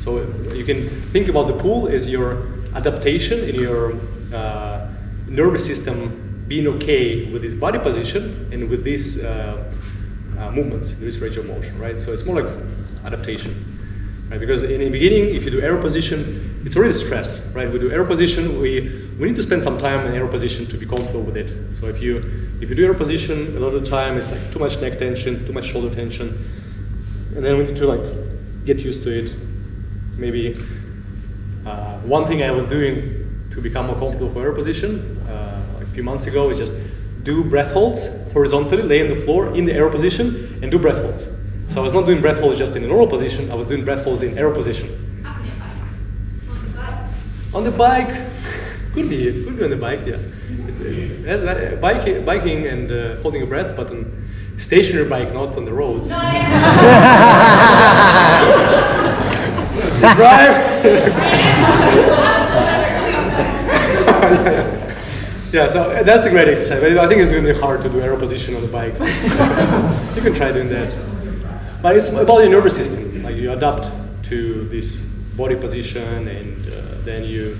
So you can think about the pool as your adaptation in your nervous system being okay with this body position and with these movements, this range of motion, right? So it's more like adaptation. Right? Because in the beginning, if you do aero position, it's already stress, right? We do aero position, we need to spend some time in aero position to be comfortable with it. So if you do aero position, a lot of the time it's like too much neck tension, too much shoulder tension, and then we need to like get used to it. Maybe one thing I was doing to become more comfortable for aero position, like a few months ago, is just do breath holds horizontally, lay on the floor in the aero position, and do breath holds. So I was not doing breath holds just in a normal position, I was doing breath holds in aero position. Apnea bikes. On the bike. On the bike, could be on the bike, yeah. Biking and holding your breath, but on stationary bike, not on the roads. No, Yeah, so that's a great exercise. But I think it's going to be hard to do aero position on the bike. You can try doing that. But it's about your nervous system. Like you adapt to this body position, and then you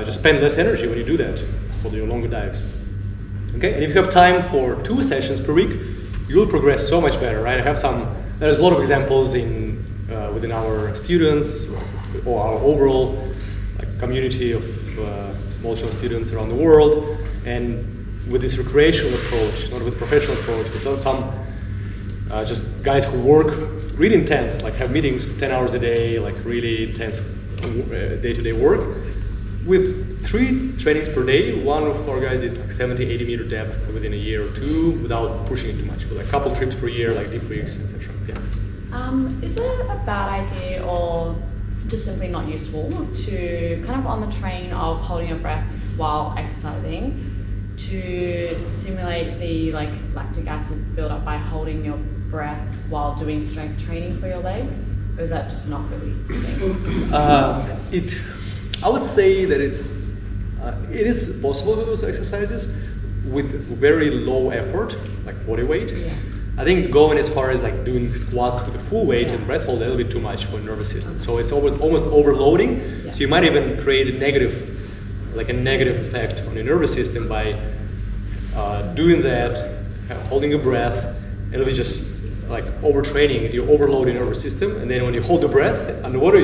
just spend less energy when you do that for your longer dives. Okay, and if you have time for 2 sessions per week, you will progress so much better, right? There's a lot of examples within our students or our overall community of Molchanov students around the world, and with this recreational approach, not with professional approach, with some just guys who work really intense, like have meetings 10 hours a day, like really intense day-to-day work, with 3 trainings per day. One of our guys is like 70, 80 meter depth within a year or 2 without pushing it too much, with a couple trips per year, like deep rigs, etc. Yeah. Is it a bad idea or just simply not useful to kind of on the train of holding your breath while exercising to simulate the lactic acid buildup by holding your breath while doing strength training for your legs? Or is that just not really a thing? I would say that it is possible to do those exercises with very low effort, like body weight. Yeah. I think going as far as like doing squats with the full weight and breath hold a little bit too much for the nervous system. So it's almost overloading. Yeah. So you might even create a negative effect on your nervous system by doing that, holding your breath, it'll be just like overtraining. You overload your nervous system, and then when you hold the breath underwater,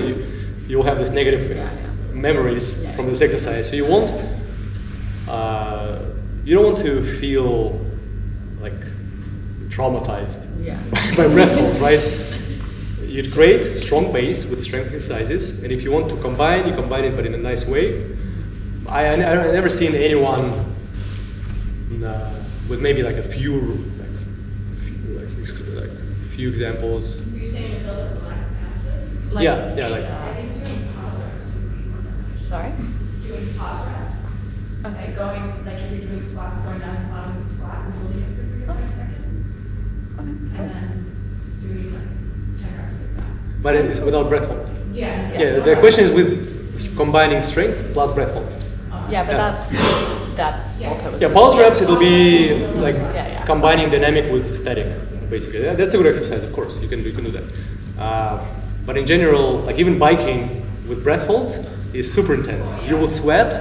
you'll have this negative memories from this exercise. So you don't want to feel like traumatized Yeah. by breath hold, right? You'd create strong base with strength exercises, and if you want to combine, you combine it, but in a nice way. I've never seen anyone with maybe like a few examples. You're saying to build up a lack of Like, Yeah, like I think doing pause reps would be more beneficial. Sorry? Doing pause reps. Okay. Like going, like if you're doing squats, going down to the bottom of the squat and holding it for 3 to 5 seconds. And then doing like 10 reps like that. but it's without breath hold. Yeah. Yeah, the question is with combining strength plus breath hold. Yeah, but Yeah. that also was Yeah, just- pulse reps, it'll be like Yeah. combining dynamic with static, basically. That's a good exercise, of course. You can do that. But in general, like even biking with breath holds is super intense. You will sweat.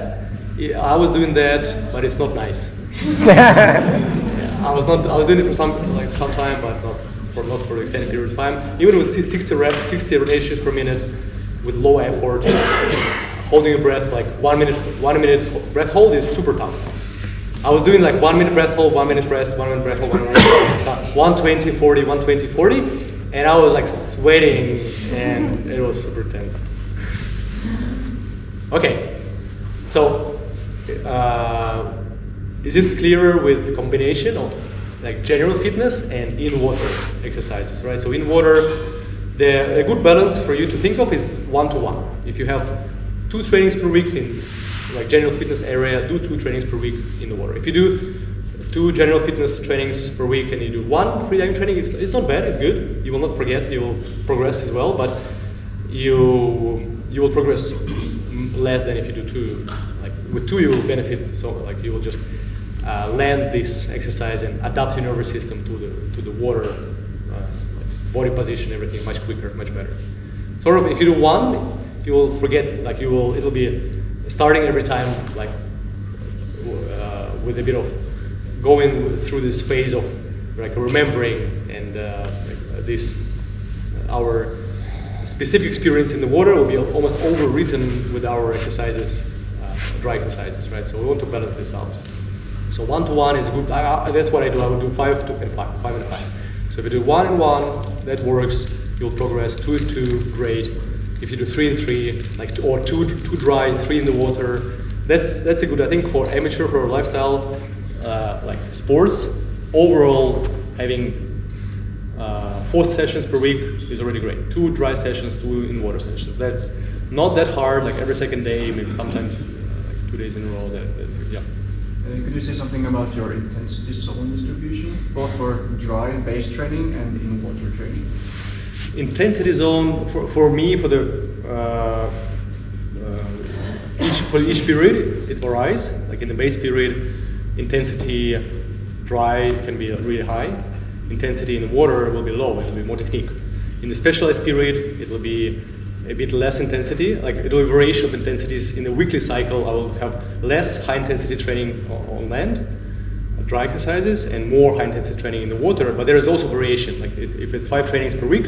I was doing that, but it's not nice. I was doing it for some time, but not for an extended period of time. Even with 60 reps, 60 rotations per minute, with low effort, holding a breath like 1 minute breath hold is super tough. I was doing like 1 minute breath hold, 1 minute rest, 1 minute breath hold, 1 minute rest. So 120, 40, 120, 40, and I was like sweating, and it was super tense. Okay, so is it clearer with combination of like general fitness and in water exercises, right? So in water, a good balance for you to think of is 1-to-1. If you have 2 trainings per week in like general fitness area, do 2 trainings per week in the water. If you do 2 general fitness trainings per week and you do 1 freediving training, it's not bad, it's good. You will not forget, you will progress as well, but you will progress less than if you do 2. Like with 2 you will benefit, so like you will just land this exercise and adapt your nervous system to the water, body position, everything much quicker, much better. Sort of if you do 1, you will forget, like it'll be starting every time like with a bit of going through this phase of like remembering and our specific experience in the water will be almost overwritten with our exercises, dry exercises, right? So we want to balance this out. So 1-to-1 is good. That's what I do. I would do 5 and 5, 5 and 5. So if you do 1 and 1, that works. You'll progress. 2 and 2, great. If you do 3 and 3, or 2 dry, 3 in the water, that's a good. I think for amateur, for lifestyle, like sports, overall having 4 sessions per week is already great. 2 dry sessions, 2 in water sessions. That's not that hard. Like every second day, maybe sometimes like 2 days in a row. That's yeah. Could you say something about your intensity zone distribution, both for dry base training and in water training? Intensity zone for me for each period it varies. Like in the base period, intensity dry can be really high. Intensity in the water will be low. It will be more technique. In the specialized period, it will be a bit less intensity. Like it will be variation of intensities. In the weekly cycle, I will have less high intensity training on land, dry exercises, and more high intensity training in the water. But there is also variation. Like if it's 5 trainings per week,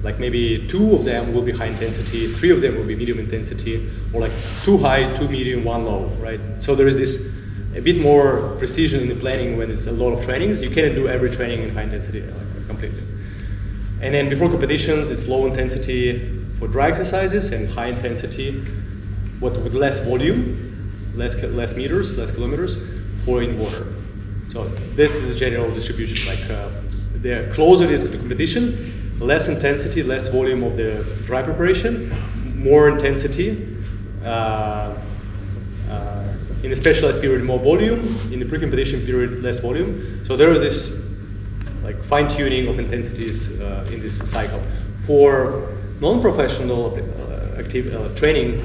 like maybe 2 of them will be high intensity, 3 of them will be medium intensity, or like 2 high, 2 medium, 1 low, right? So there is this a bit more precision in the planning when it's a lot of trainings. You cannot do every training in high intensity like completely. And then before competitions, it's low intensity for dry exercises and high intensity, with less volume, less meters, less kilometers for in water. So this is a general distribution. Like the closer it is to competition, less intensity, less volume of the dry preparation, more intensity. In the specialized period, more volume. In the pre-competition period, less volume. So there is this like fine-tuning of intensities in this cycle. For non-professional training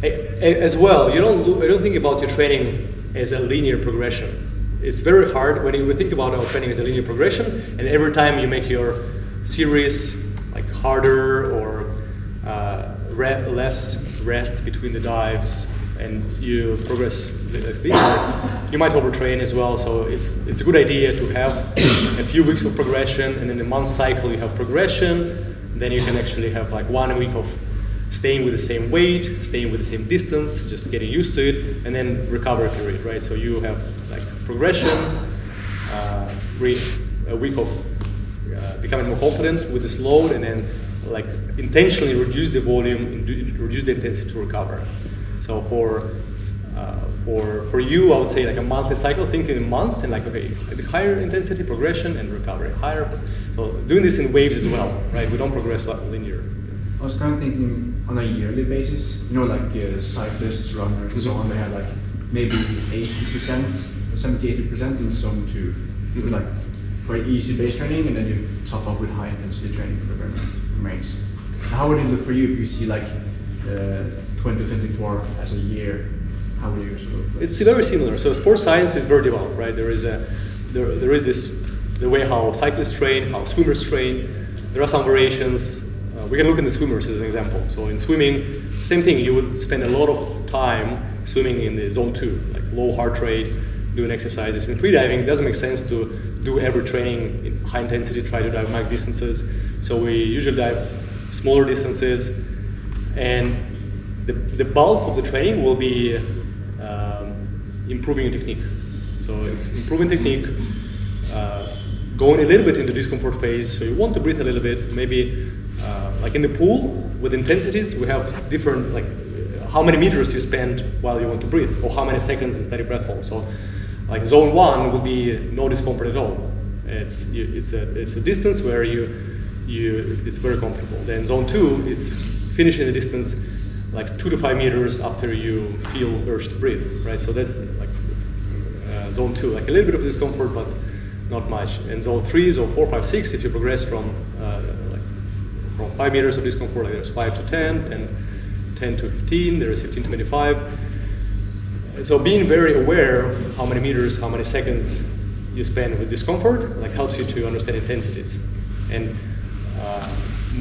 as well, you don't think about your training as a linear progression. It's very hard when we think about our training as a linear progression, and every time you make your series like harder or less rest between the dives, and you progress linear, you might overtrain as well. So it's a good idea to have a few weeks of progression, and in the month cycle you have progression. Then you can actually have like 1 week of staying with the same weight, staying with the same distance, just getting used to it, and then recovery period, right? So you have like progression, a week of becoming more confident with this load, and then like intentionally reduce the volume, reduce the intensity to recover. So for you, I would say like a monthly cycle, thinking in months, and like, okay, the higher intensity progression and recovery, higher. So doing this in waves as well, right? We don't progress like linear. I was kind of thinking on a yearly basis, you know, like cyclists, runners, and so on, they have like maybe 80%, 70-80% in zone 2, with like very easy base training, and then you top up with high intensity training for the remains. How would it look for you if you see like 2024 as a year? How would you sort of? It's very similar. So sports science is very developed, right? There is this the way how cyclists train, how swimmers train. There are some variations. We can look at the swimmers as an example. So in swimming, same thing. You would spend a lot of time swimming in the zone 2, like low heart rate, doing exercises. In freediving, it doesn't make sense to do every training in high intensity, try to dive max distances. So we usually dive smaller distances, and the bulk of the training will be improving your technique. So it's improving technique, going a little bit into discomfort phase. So you want to breathe a little bit, maybe like in the pool with intensities, we have different, like how many meters you spend while you want to breathe, or how many seconds in steady breath hold. So like zone 1 would be no discomfort at all. It's a distance where it's very comfortable. Then zone 2 is finishing the distance like 2 to 5 meters after you feel urge to breathe, right? So that's like zone 2, like a little bit of discomfort, but not much. And zone 3, zone 4, 5, 6, if you progress from 5 meters of discomfort, like there's 5 to 10, 10 to 15, there is 15 to 25. So being very aware of how many meters, how many seconds you spend with discomfort, like helps you to understand intensities. And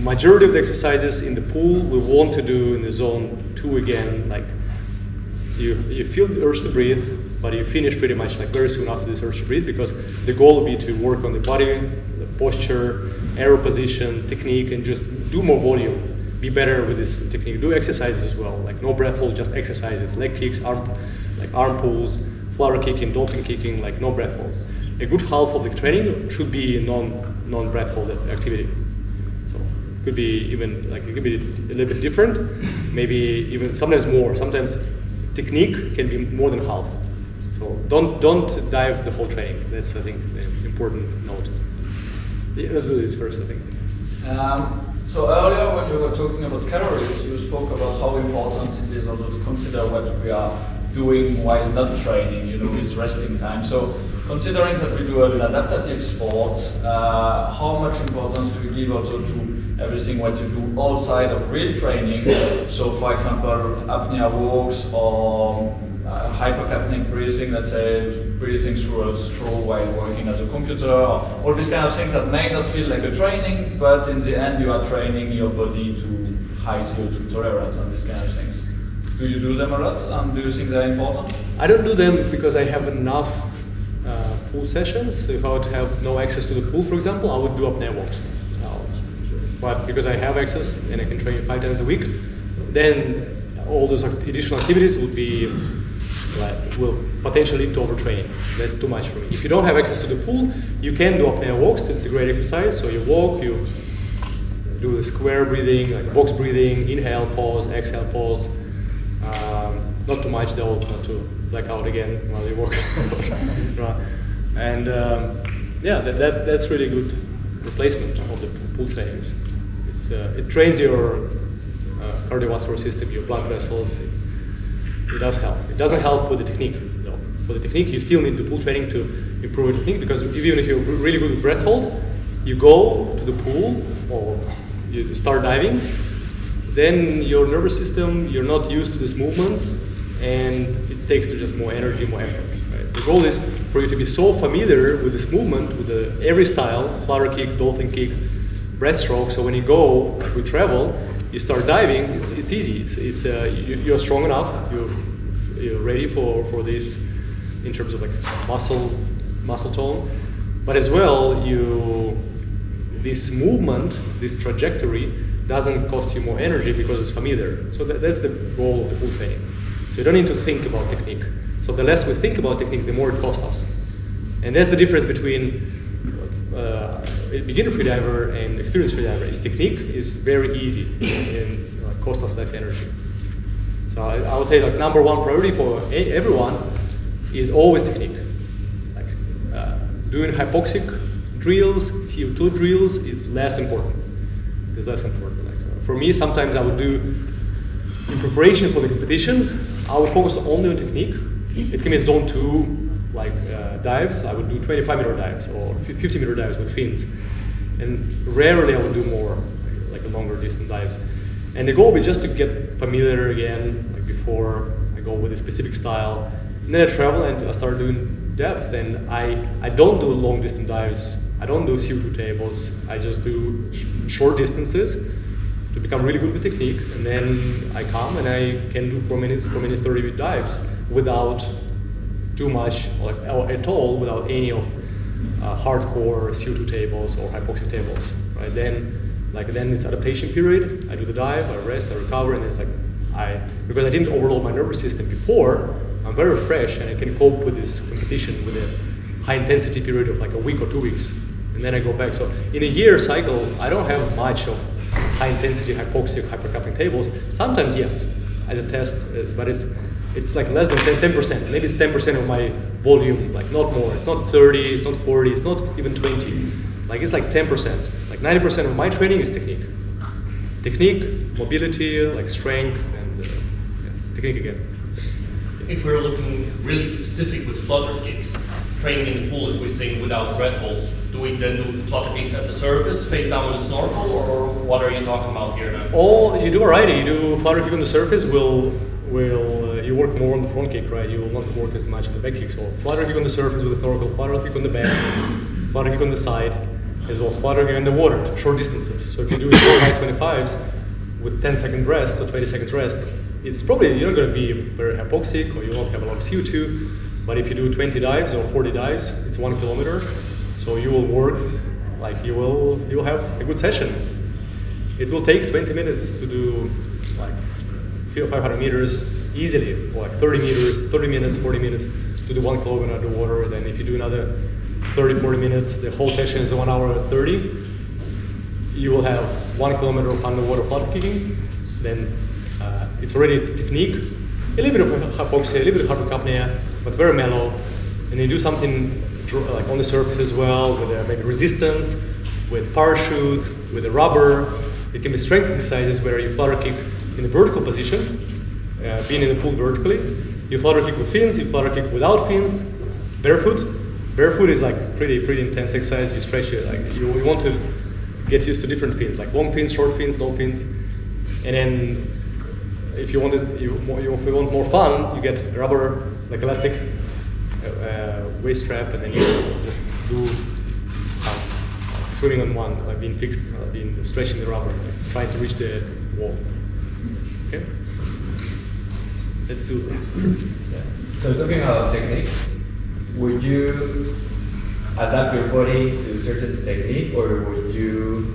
majority of the exercises in the pool we want to do in the zone 2 again, like you feel the urge to breathe, but you finish pretty much like very soon after this urge to breathe, because the goal will be to work on the body, the posture, aero position, technique, and just do more volume. Be better with this technique. Do exercises as well, like no breath hold, just exercises, leg kicks, arm pulls, flower kicking, dolphin kicking, like no breath holds. A good half of the training should be non-breath hold activity. So it could be even like it could be a little bit different, maybe even sometimes more. Sometimes technique can be more than half. So don't dive the whole training. That's, I think, the important note. Yeah, let's do this first, I think. So earlier when you were talking about calories, you spoke about how important it is also to consider what we are doing while not training, with resting time. So considering that we do an adaptative sport, how much importance do you give also to everything what you do outside of real training? So for example, apnea walks or hypercapnic breathing, let's say breathing through a straw while working at a computer, or all these kind of things that may not feel like a training, but in the end you are training your body to high CO2 tolerance and these kind of things. Do you do them a lot, and do you think they're important? I don't do them because I have enough pool sessions. So if I would have no access to the pool, for example, I would do apnea walks. But because I have access and I can train 5 times a week, then all those additional activities would be will potentially lead to overtraining. That's too much for me. If you don't have access to the pool, you can do apnea walks. It's a great exercise. So you walk, you do the square breathing, like box breathing, inhale, pause, exhale, pause. Not too much though, not to black out again while you walk. And that's really good replacement of the pool trainings. It trains your cardiovascular system, your blood vessels. It does help. It doesn't help with the technique, though. For the technique, you still need the pool training to improve your technique, because even if you're really good with breath hold, you go to the pool or you start diving, then your nervous system, you're not used to these movements, and it takes just more energy, more effort. Right? The goal is for you to be so familiar with this movement, with every style, flower kick, dolphin kick, breaststroke, so when you go, like we travel, you start diving, it's easy. You're strong enough. You're ready for this in terms of like muscle tone, but as well this movement, this trajectory doesn't cost you more energy because it's familiar. So that's the goal of the pool training. So you don't need to think about technique. So the less we think about technique, the more it costs us. And that's the difference between beginner freediver and experienced freediver is technique is very easy and costs us less energy. So I would say like number one priority for everyone is always technique. Like doing hypoxic drills, CO2 drills is less important. It's less important. Like, for me, sometimes I would do, in preparation for the competition, I would focus only on technique. It can be zone 2, like dives. I would do 25-meter dives or 50-meter dives with fins. And rarely I would do more, like longer distance dives. And the goal would be just to get familiar again, like before I go with a specific style. And then I travel and I start doing depth. And I don't do long distance dives. I don't do CO2 tables. I just do short distances to become really good with technique. And then I come and I can do 4 minutes, 30 dives without too much, or at all, without any of hardcore CO2 tables or hypoxic tables, right? Then it's adaptation period. I do the dive, I rest, I recover, and it's like because I didn't overload my nervous system before, I'm very fresh and I can cope with this competition with a high intensity period of like a week or 2 weeks, and then I go back. So in a year cycle, I don't have much of high intensity hypoxic hypercupping tables. Sometimes yes, as a test, but it's like less than 10%. Maybe it's 10% of my volume, like not more. It's not 30, it's not 40, it's not even 20. Like it's like 10%. Like 90% of my training is technique. Technique, mobility, like strength, and technique again. If we're looking really specific with flutter kicks, training in the pool, if we're saying without red holes, do we then do flutter kicks at the surface, face down with a snorkel, or what are you talking about here now? You do alright. You do flutter kick on the surface. You work more on the front kick, right? You will not work as much on the back kick. So flutter kick on the surface with a snorkel, flutter kick on the back, flutter kick on the side, as well flutter kick in the water, short distances. So if you do 4 high 25s with 10-second rest or 20 seconds rest, it's probably, you're not going to be very hypoxic or you won't have a lot of CO2. But if you do 20 dives or 40 dives, it's 1 kilometer. So you will work, like you will have a good session. It will take 20 minutes to do like 500 meters easily, or like 30 minutes, 40 minutes to do 1 kilometer underwater. Then if you do another 30, 40 minutes, the whole session is 1 hour 30. You will have 1 kilometer of underwater flutter kicking. Then it's already technique, a little bit of hypoxia, a little bit of hypercapnia, but very mellow. And you do something like on the surface as well, with maybe resistance, with parachute, with a rubber. It can be strength exercises where you flutter kick in a vertical position, being in the pool vertically. You flutter kick with fins, you flutter kick without fins, barefoot. Barefoot is like pretty intense exercise. You stretch it, like you want to get used to different fins, like long fins, short fins, low fins. And then if you want more fun, you get rubber, like elastic waist strap, and then you just do some swimming on one, like being fixed, being stretching the rubber, like trying to reach the wall. Okay? Let's do that. So talking about technique, would you adapt your body to a certain technique, or would you,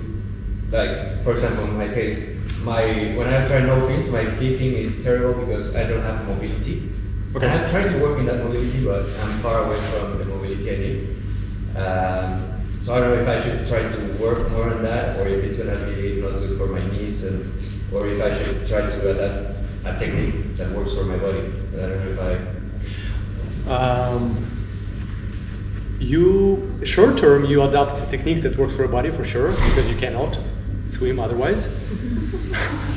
like, for example, in my case, when I try no fins, my kicking is terrible because I don't have mobility. Okay. And I'm trying to work in that mobility, but I'm far away from the mobility I need. So I don't know if I should try to work more on that, or if it's gonna be not good for my knees, or if I should try to adapt a technique that works for my body. But I don't know if short term, you adapt a technique that works for your body for sure, because you cannot swim otherwise.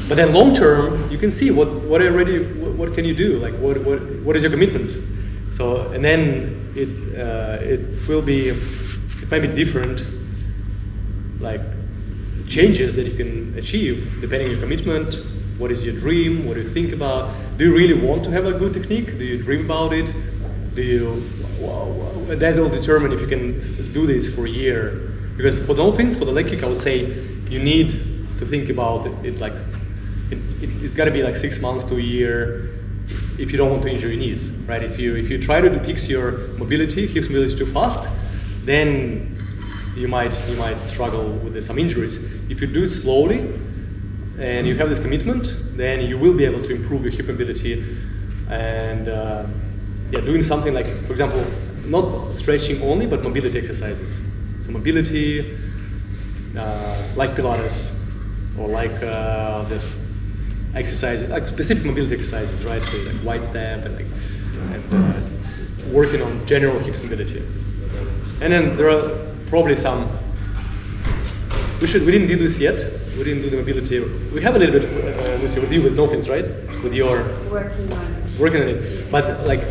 But then long term, you can see what can you do, like what is your commitment. So, and then it might be different, like changes that you can achieve depending on your commitment. What is your dream? What do you think about? Do you really want to have a good technique? Do you dream about it? That will determine if you can do this for a year. Because for dolphins, for the leg kick, I would say you need to think about it like it's got to be like 6 months to a year if you don't want to injure your knees, right? If you try to fix your mobility, hips mobility too fast, then you might struggle with some injuries. If you do it slowly and you have this commitment, then you will be able to improve your hip mobility. And doing something like, for example, not stretching only, but mobility exercises. So mobility, like Pilates, or like just exercises, like specific mobility exercises, right? So like wide step and working on general hips mobility. And then there are probably some. We didn't do this yet. We didn't do the mobility. We have a little bit. With you with no fins, right? With your working on it. But like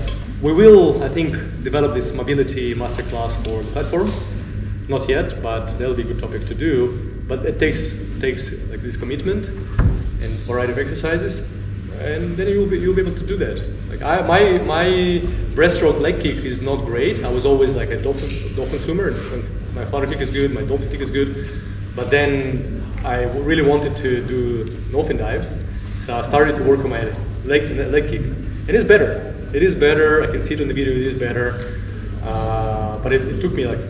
we will, I think, develop this mobility masterclass for the platform. Not yet, but that'll be a good topic to do. But it takes like this commitment and variety of exercises, and then you'll be able to do that. Like my breaststroke leg kick is not great. I was always like a dolphin swimmer, and my flutter kick is good, my dolphin kick is good. But then I really wanted to do no fin dive, so I started to work on my leg kick. It is better. It is better. I can see it on the video. It is better. But it took me like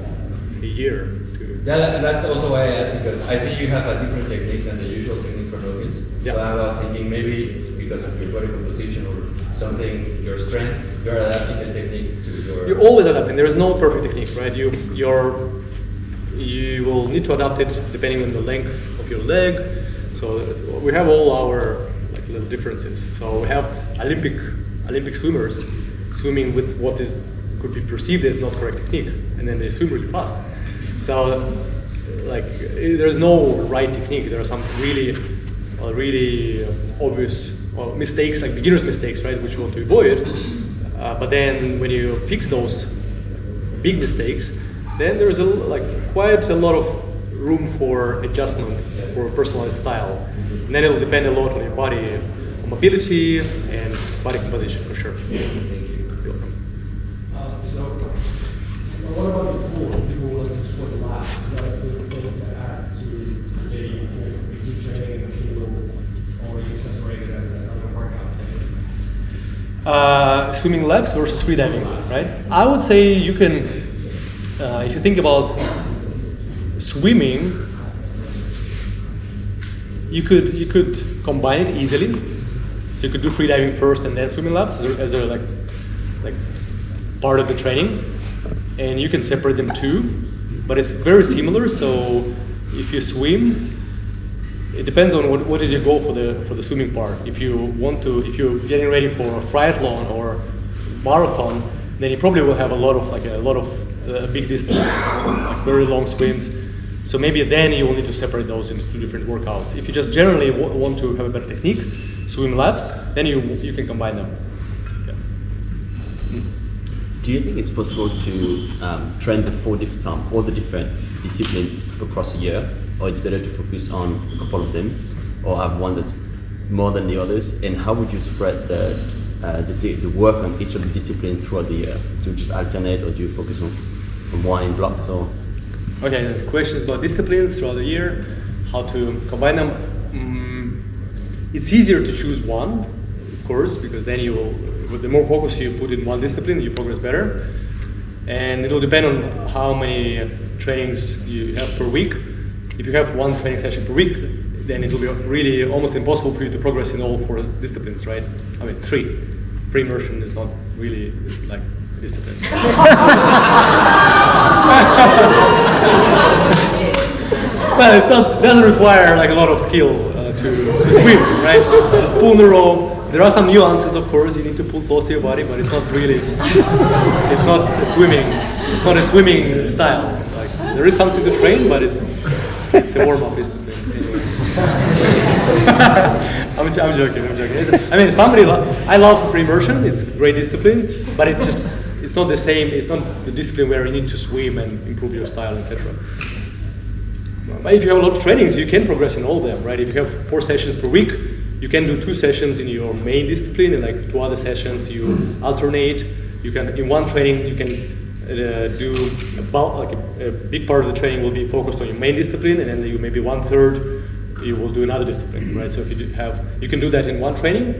a year to. Yeah, and that's also why I asked, because I see you have a different technique than the usual technique for no-fins. Yeah. So I was thinking maybe because of your body composition or something, your strength, you're adapting the technique to your. You always adapt, and there is no perfect technique, right? You will need to adapt it depending on the length of your leg. So we have all our like little differences. So we have Olympic swimmers swimming with what could be perceived as not correct technique, and then they swim really fast. So like there's no right technique. There are some really obvious mistakes, like beginner's mistakes, right, which you want to avoid. But then when you fix those big mistakes, then there's quite a lot of room for adjustment for personalized style. And then it'll depend a lot on your body mobility and body composition for sure. Thank you. You're welcome. So, what about the pool? People will like to swim laps. Is that a good thing to add to maybe do training in the pool, or is it just rated as another workout? Swimming laps versus freediving, right? I would say you can, if you think about swimming, you could combine it easily. You could do freediving first and then swimming laps as a like part of the training, and you can separate them too. But it's very similar. So if you swim, it depends on what is your goal for the swimming part. If you're getting ready for a triathlon or marathon, then you probably will have a lot of big distance, like very long swims. So maybe then you will need to separate those into two different workouts. If you just generally want to have a better technique, swim laps, then you can combine them. Yeah. Do you think it's possible to train all the different disciplines across a year, or it's better to focus on a couple of them, or have one that's more than the others? And how would you spread the work on each of the disciplines throughout the year? Do you just alternate, or do you focus on one in blocks? Or Okay, the question is about disciplines throughout the year, how to combine them. It's easier to choose one, of course, because then with the more focus you put in one discipline, you progress better. And it will depend on how many trainings you have per week. If you have one training session per week, then it will be really almost impossible for you to progress in all 4 disciplines, right? I mean, 3. Free immersion is not really like discipline. Well, it doesn't require like a lot of skill to swim, right? Just pull the rope. There are some nuances, of course. You need to pull close to your body, but it's not really. It's not a swimming style. Like there is something to train, but it's a warm-up discipline. Anyway. I'm joking. I mean, I love free immersion. It's a great discipline, but it's not the same. It's not the discipline where you need to swim and improve your style, etc. But if you have a lot of trainings, you can progress in all of them, right? If you have 4 sessions per week, you can do 2 sessions in your main discipline, and like 2 other sessions you alternate. You can in one training you can do a big part of the training will be focused on your main discipline, and then you maybe 1/3 you will do another discipline, right? So if you can do that in one training,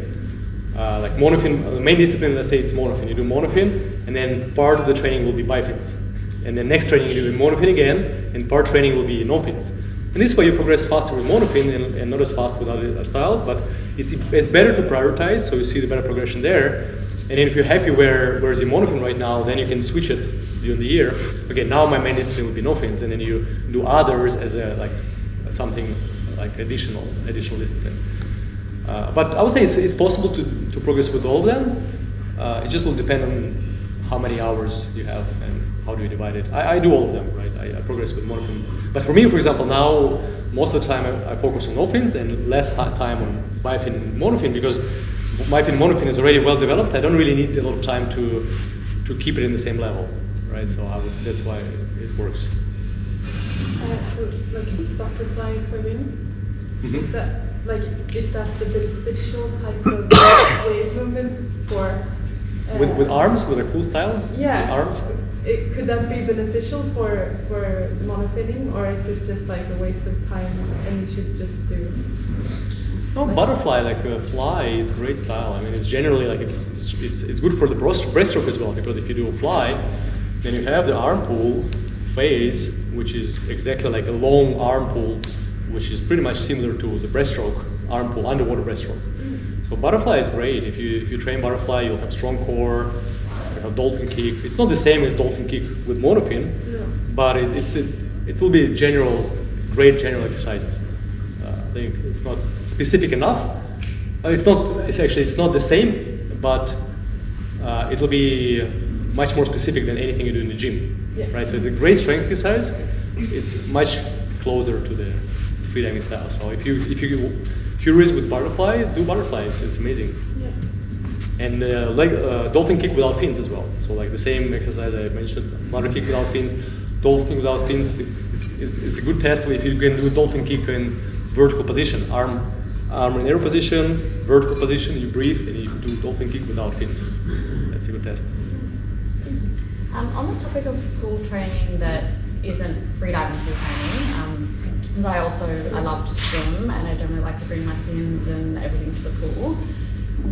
like monofin. The main discipline, let's say it's monofin. You do monofin, and then part of the training will be bifins. And then next training you do monofin again, and part training will be no-fins. And this way you progress faster with monofin and not as fast with other styles, but it's better to prioritize, so you see the better progression there. And then if you're happy where's your monofin right now, then you can switch it during the year. Okay, now my main discipline would be no fins, and then you do others as something like additional discipline. But I would say it's possible to progress with all of them. It just will depend on how many hours you have and how do you divide it. I do all of them, right? I progress with monofin. But for me, for example, now most of the time I focus on no fins and less time on bifin monofin, because bifin monofin is already well developed. I don't really need a lot of time to keep it in the same level, right? So that's why it works. So like butterfly swimming, Mm-hmm. is that the beneficial type of wave movement for? With arms, with a full style? Yeah. With arms? Could that be beneficial for monofilling, or is it just like a waste of time and you should just do? No, butterfly, like a fly, is great style. I mean, it's generally like it's good for the breaststroke as well, because if you do a fly, then you have the arm pull phase, which is exactly like a long arm pull, which is pretty much similar to the breaststroke arm pull, underwater breaststroke. So butterfly is great. If you train butterfly, you'll have strong core, you have dolphin kick. It's not the same as dolphin kick with monofin, but it will be great general exercises. I think it's not specific enough. It's not the same, but it will be much more specific than anything you do in the gym, right? So it's a great strength exercise. It's much closer to the freediving style. So if you're curious with butterfly, do butterfly. It's amazing. Yeah. And dolphin kick without fins as well. So like the same exercise I mentioned, flutter kick without fins, dolphin kick without fins. It's a good test if you can do dolphin kick in vertical position, arm in air position, vertical position, you breathe, and you do dolphin kick without fins. That's a good test. On the topic of pool training that isn't freediving pool training, because I love to swim and I don't really like to bring my fins and everything to the pool.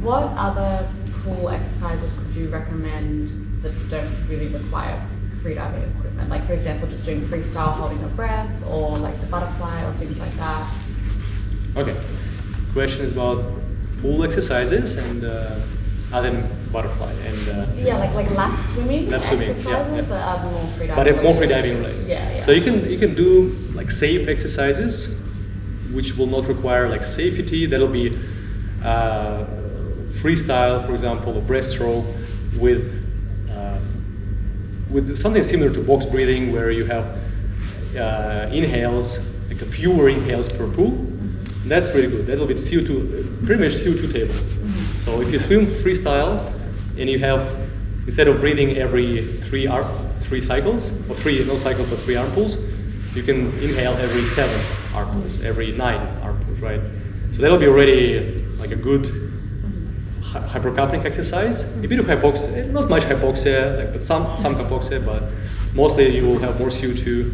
What other pool exercises could you recommend that don't really require freediving equipment? Like, for example, just doing freestyle holding your breath, or like the butterfly, or things like that. Okay. Question is about pool exercises and other than butterfly and like lap swimming exercises yeah. that are more freediving. But more freediving related. Yeah. So you can do like safe exercises, which will not require like safety. That'll be freestyle, for example, or breaststroke with something similar to box breathing, where you have inhales, like a fewer inhales per pull. And that's really good. That'll be CO2, pretty much CO2 table. So if you swim freestyle and you have, instead of breathing every three cycles, or no cycles, but 3 arm pulls, you can inhale every 7 arm pulls, every 9 arm pulls, right? So that'll be already like a good hypercapnic exercise. A bit of hypoxia, not much hypoxia, but some hypoxia, but mostly you will have more CO2.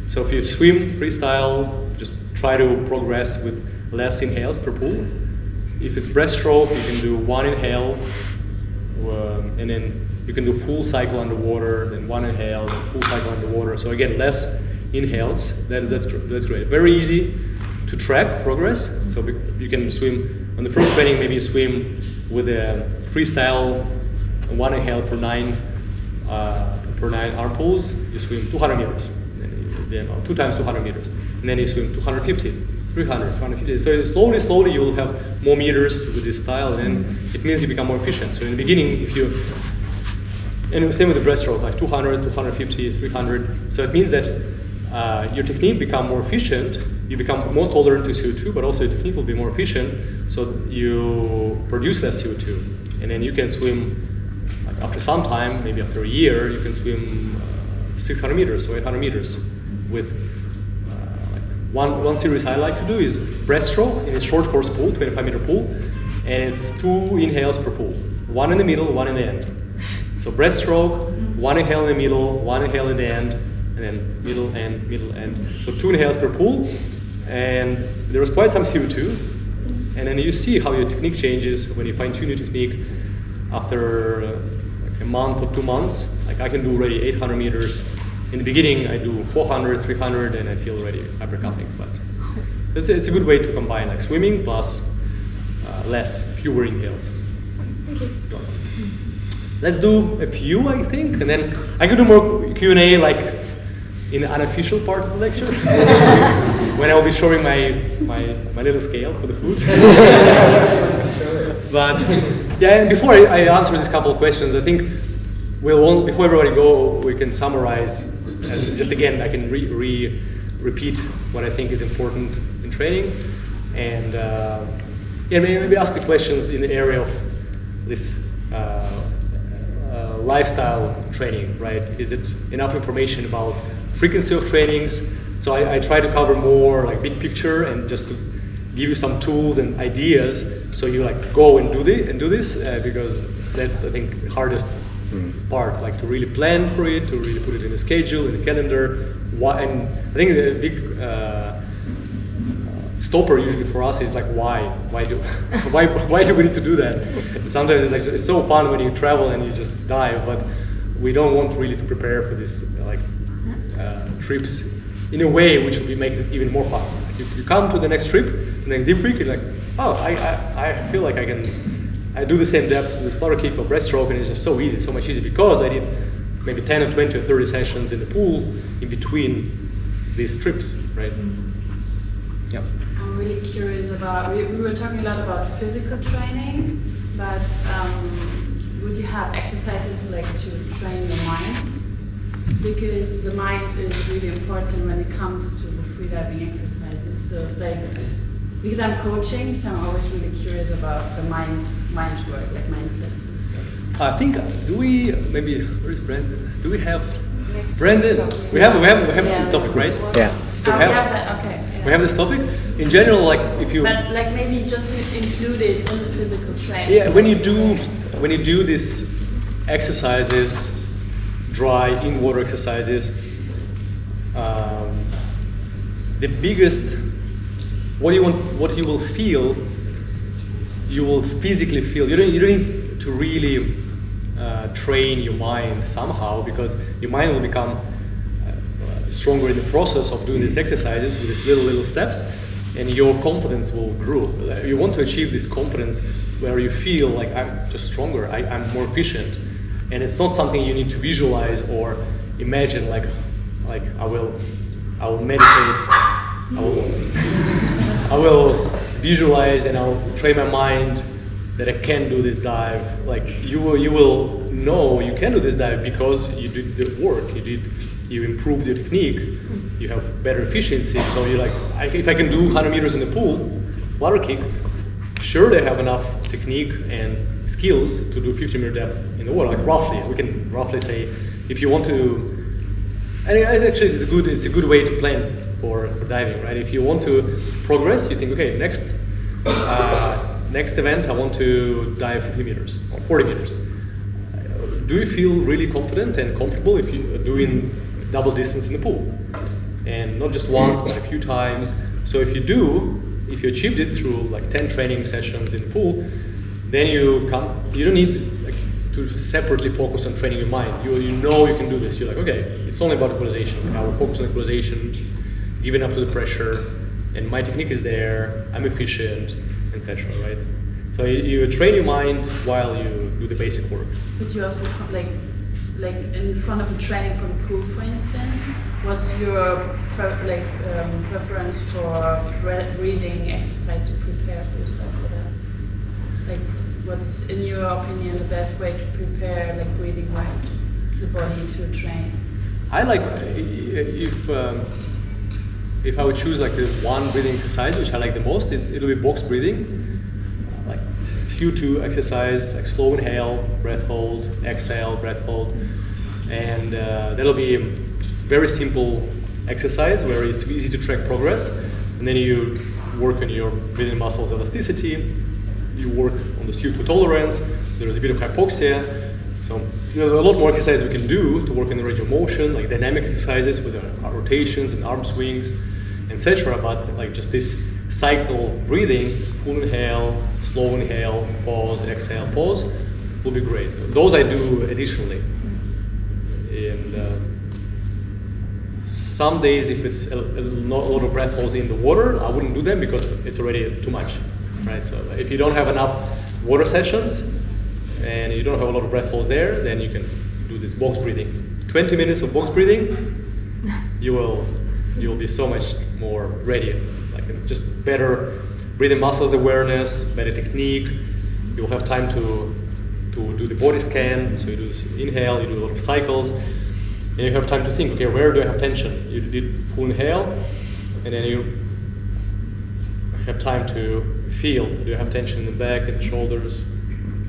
So if you swim freestyle, just try to progress with less inhales per pull. If it's breaststroke, you can do 1 inhale, and then you can do full cycle underwater, then 1 inhale, then full cycle underwater. So again, less inhales. That's great. Very easy to track progress. So you can swim on the first training. Maybe you swim with a freestyle 1 inhale per 9 arm pulls. You swim 200 meters, then 2 times 200 meters, and then you swim 250, 300, 250. So slowly you'll have more meters with this style, and then it means you become more efficient. So in the beginning, and same with the breaststroke, like 200, 250, 300. So it means that your technique become more efficient. You become more tolerant to CO2, but also your technique will be more efficient, so you produce less CO2. And then you can swim, like after some time, maybe after a year, you can swim 600 meters or 800 meters with one series I like to do is breaststroke in a short course pool, 25-meter pool, and it's 2 inhales per pool, 1 in the middle, 1 in the end. So breaststroke, 1 inhale in the middle, 1 inhale in the end, and then middle, end, middle, end. So 2 inhales per pool, and there was quite some CO2, and then you see how your technique changes when you fine-tune your technique after like a month or 2 months. Like I can do already 800 meters. In the beginning, I do 400, 300, and I feel already hypercapnic. But it's a good way to combine like swimming plus fewer inhales. Thank you. let's do a few, I think, and then I could do more Q&A like in the unofficial part of the lecture, when I will be showing my little scale for the food. But yeah, and before I answer this couple of questions, I think before everybody go, we can summarize, and just again, I can repeat what I think is important in training, and maybe ask the questions in the area of this lifestyle training, right? Is it enough information about frequency of trainings? So I try to cover more like big picture and just to give you some tools and ideas, so you like go and do this because that's, I think, the hardest part, like to really plan for it, to really put it in the schedule, in the calendar. And I think the big stopper usually for us is like why do we need to do that? Sometimes it's like it's so fun when you travel and you just dive, but we don't want really to prepare for this like trips in a way which will makes it even more fun. Like you come to the next trip, the next deep creek, you're like, oh, I feel like I do the same depth with the slaughter kick or breaststroke, and it's just so easy, so much easier, because I did maybe 10 or 20 or 30 sessions in the pool in between these trips, right? Yeah. I'm really curious about, we were talking a lot about physical training, but would you have exercises like to train your mind? Because the mind is really important when it comes to the freediving exercises. So like, because I'm coaching, so I'm always really curious about the mind work, like mindsets and stuff. I think, where's Brandon? Do we have Next Brandon? topic. We have this topic, right? Yeah. So we have that, okay. Yeah. We have this topic. In general, like if you... But like maybe just to include it in the physical training. Yeah, when you do these exercises, dry in-water exercises, the biggest, what you will feel, you will physically feel. You don't need to really train your mind somehow, because your mind will become stronger in the process of doing these exercises with these little steps, and your confidence will grow. You want to achieve this confidence where you feel like I'm just stronger, I'm more efficient, and it's not something you need to visualize or imagine. Like I will meditate, I will visualize, and I'll train my mind that I can do this dive. Like you will know you can do this dive because you did the work. You improved your technique. You have better efficiency. So you're like, if I can do 100 meters in the pool, flutter kick, sure they have enough technique and skills to do 50-meter depth in the water. Like roughly, we can roughly say, if you want to. And actually, it's a good way to plan for diving, right? If you want to progress, you think, okay, next event I want to dive 50 meters or 40 meters. Do you feel really confident and comfortable if you're doing double distance in the pool? And not just once, but a few times. So if you achieved it through like 10 training sessions in the pool, then you don't need to separately focus on training your mind. You know you can do this. You're like, okay, it's only about equalization. I will focus on equalization, giving up to the pressure, and my technique is there, I'm efficient, etc., right? So you train your mind while you do the basic work. But you also, like in front of a training for the pool, for instance, what's your preference for breathing exercise to prepare for yourself for that? Like, what's, in your opinion, the best way to prepare, like breathing wise, the body to train? I like, if I would choose like the one breathing exercise which I like the most, it'll be box breathing. Like CO2 exercise, like slow inhale, breath hold, exhale, breath hold. And that'll be just very simple exercise where it's easy to track progress. And then you work on your breathing muscles elasticity, you work on the CO2 tolerance, there's a bit of hypoxia. So there's a lot more exercise we can do to work on the range of motion, like dynamic exercises with our rotations and arm swings, etc. But like just this cycle breathing, full inhale, slow inhale, pause, exhale, pause, will be great. Those I do additionally. And some days, if it's a lot of breath holds in the water, I wouldn't do them because it's already too much, right? So if you don't have enough water sessions, and you don't have a lot of breath holds there, then you can do this box breathing. 20 minutes of box breathing, you'll be so much more ready. Like just better breathing muscles awareness, better technique. You'll have time to do the body scan. So you do this inhale, you do a lot of cycles, and you have time to think, okay, where do I have tension? You did full inhale, and then you have time to feel. Do you have tension in the back, in the shoulders?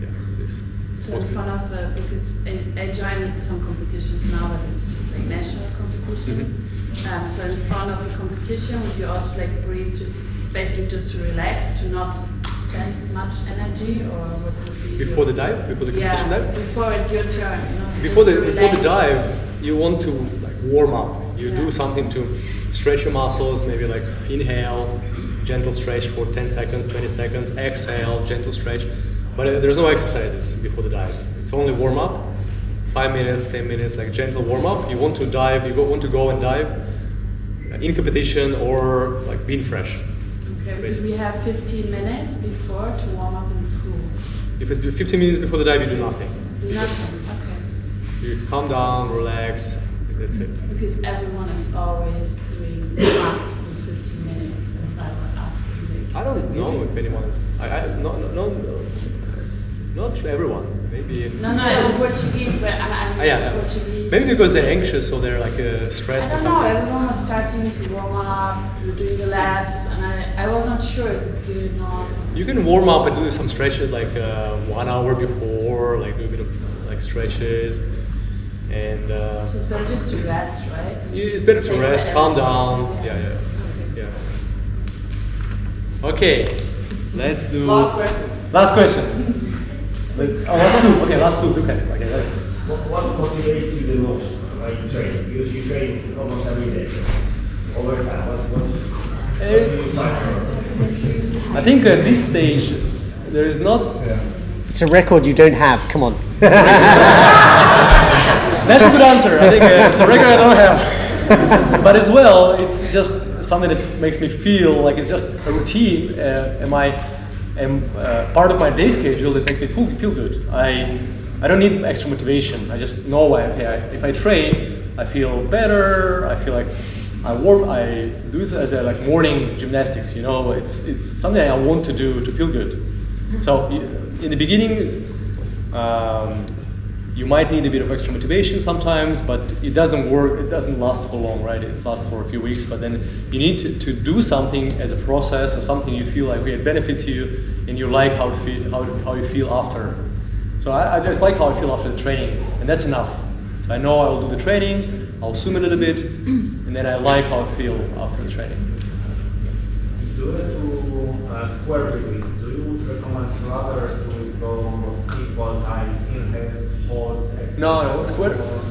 Yeah, this. So in front of, because I joined some competitions now, but it's just like national competitions. So in front of a competition, would you also like breathe just basically just to relax, to not spend much energy, or what would be Before the dive, before the competition dive? Before it's your turn, you know. Before just to the relax. dive, you want to like warm up. You do something to stretch your muscles, maybe like inhale, gentle stretch for 10 seconds, 20 seconds, exhale, gentle stretch. But there's no exercises before the dive. It's only warm up, 5 minutes, 10 minutes, like gentle warm up. You want to dive, want to go and dive in competition or like being fresh. Okay, because we have 15 minutes before to warm up in the pool. If it's 15 minutes before the dive, you do nothing. Do nothing, okay. You calm down, relax, that's it. Because everyone is always doing max in 15 minutes. That's why I was asking. I don't know if anyone is. Not everyone. Maybe. No, in Portuguese, but I'm Portuguese. Maybe because they're anxious or they're like stressed I or don't know, something. everyone was starting to warm up, we were doing the laps, and I was not sure if it's good or not. You can warm up and do some stretches like 1 hour before, like do a bit of like stretches, and. So it's better just to rest, right? It's better to rest, calm down. Yeah. Okay, let's do. Last question. Last question. Last two. Okay, last two. Look at it. Okay. What motivates you the most when you train? Because you train almost every day. Over time, It's. I think at this stage, there is not. It's a record you don't have. Come on. That's a good answer. I think it's a record I don't have. But as well, it's just something that makes me feel like it's just a routine. Part of my day schedule that makes me feel good. I don't need extra motivation. I just know if I train, I feel better. I feel like I do it as a like morning gymnastics. You know, it's something I want to do to feel good. So in the beginning, you might need a bit of extra motivation sometimes, but it doesn't work. It doesn't last for long, right? It lasts for a few weeks, but then you need to do something as a process or something you feel like it benefits you, and you like how you feel after. So I just like how I feel after the training, and that's enough. So I know I'll do the training, I'll swim a little bit, and then I like how I feel after the training. Due to square breathing, do you recommend to others to go equal times, inhales, holds, exhales? No,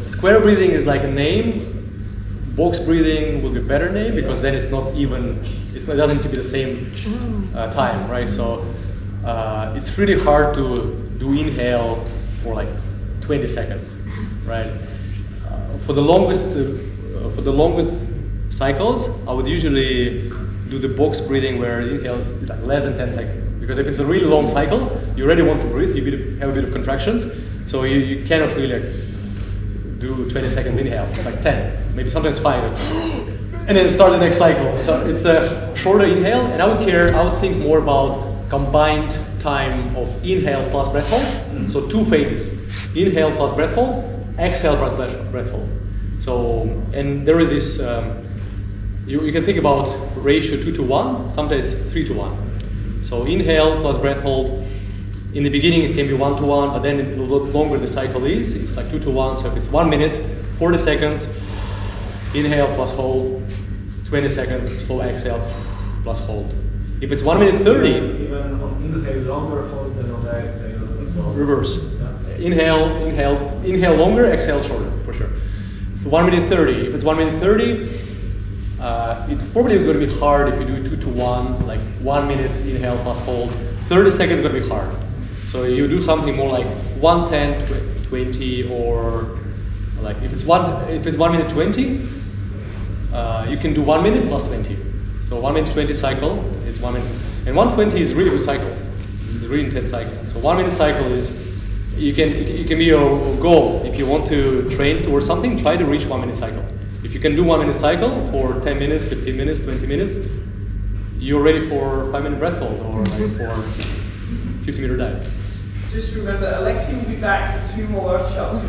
square breathing is like a name. Box breathing will be a better name because then it's not even, it doesn't need to be the same time, right? So it's really hard to do inhale for like 20 seconds, right? For the longest cycles, I would usually do the box breathing where inhale is like less than 10 seconds. Because if it's a really long cycle, you already want to breathe, you have a bit of contractions, so you cannot really do 20 seconds inhale. It's like 10, maybe sometimes 5, and then start the next cycle. So it's a shorter inhale, and I would think more about combined time of inhale plus breath hold. So 2 phases, inhale plus breath hold, exhale plus breath hold. So, and there is this, you can think about ratio 2-to-1, sometimes 3-to-1. So inhale plus breath hold. In the beginning it can be 1-to-1, but then the longer the cycle is, it's like 2-to-1. So if it's 1 minute, 40 seconds, inhale plus hold, 20 seconds, slow exhale plus hold. If it's 1 minute 30, even on inhale longer hold than on the exhale as well. reverse. Inhale longer, exhale shorter, for sure. For 1 minute 30, if it's 1 minute 30, it's probably going to be hard if you do 2-to-1, like 1 minute inhale plus hold. 30 seconds is going to be hard. So you do something more like 1:10, 20, or like if it's 1 minute 20, you can do 1 minute plus 20. So 1 minute 20 cycle is 1 minute, and 1:20 is really good cycle. It's a really intense cycle. So 1 minute cycle is you can be your goal. If you want to train towards something, try to reach 1 minute cycle. If you can do 1 minute cycle for 10 minutes, 15 minutes, 20 minutes, you're ready for 5 minute breath hold or like for 50 meter dive. Just remember, Alexey will be back for 2 more workshops.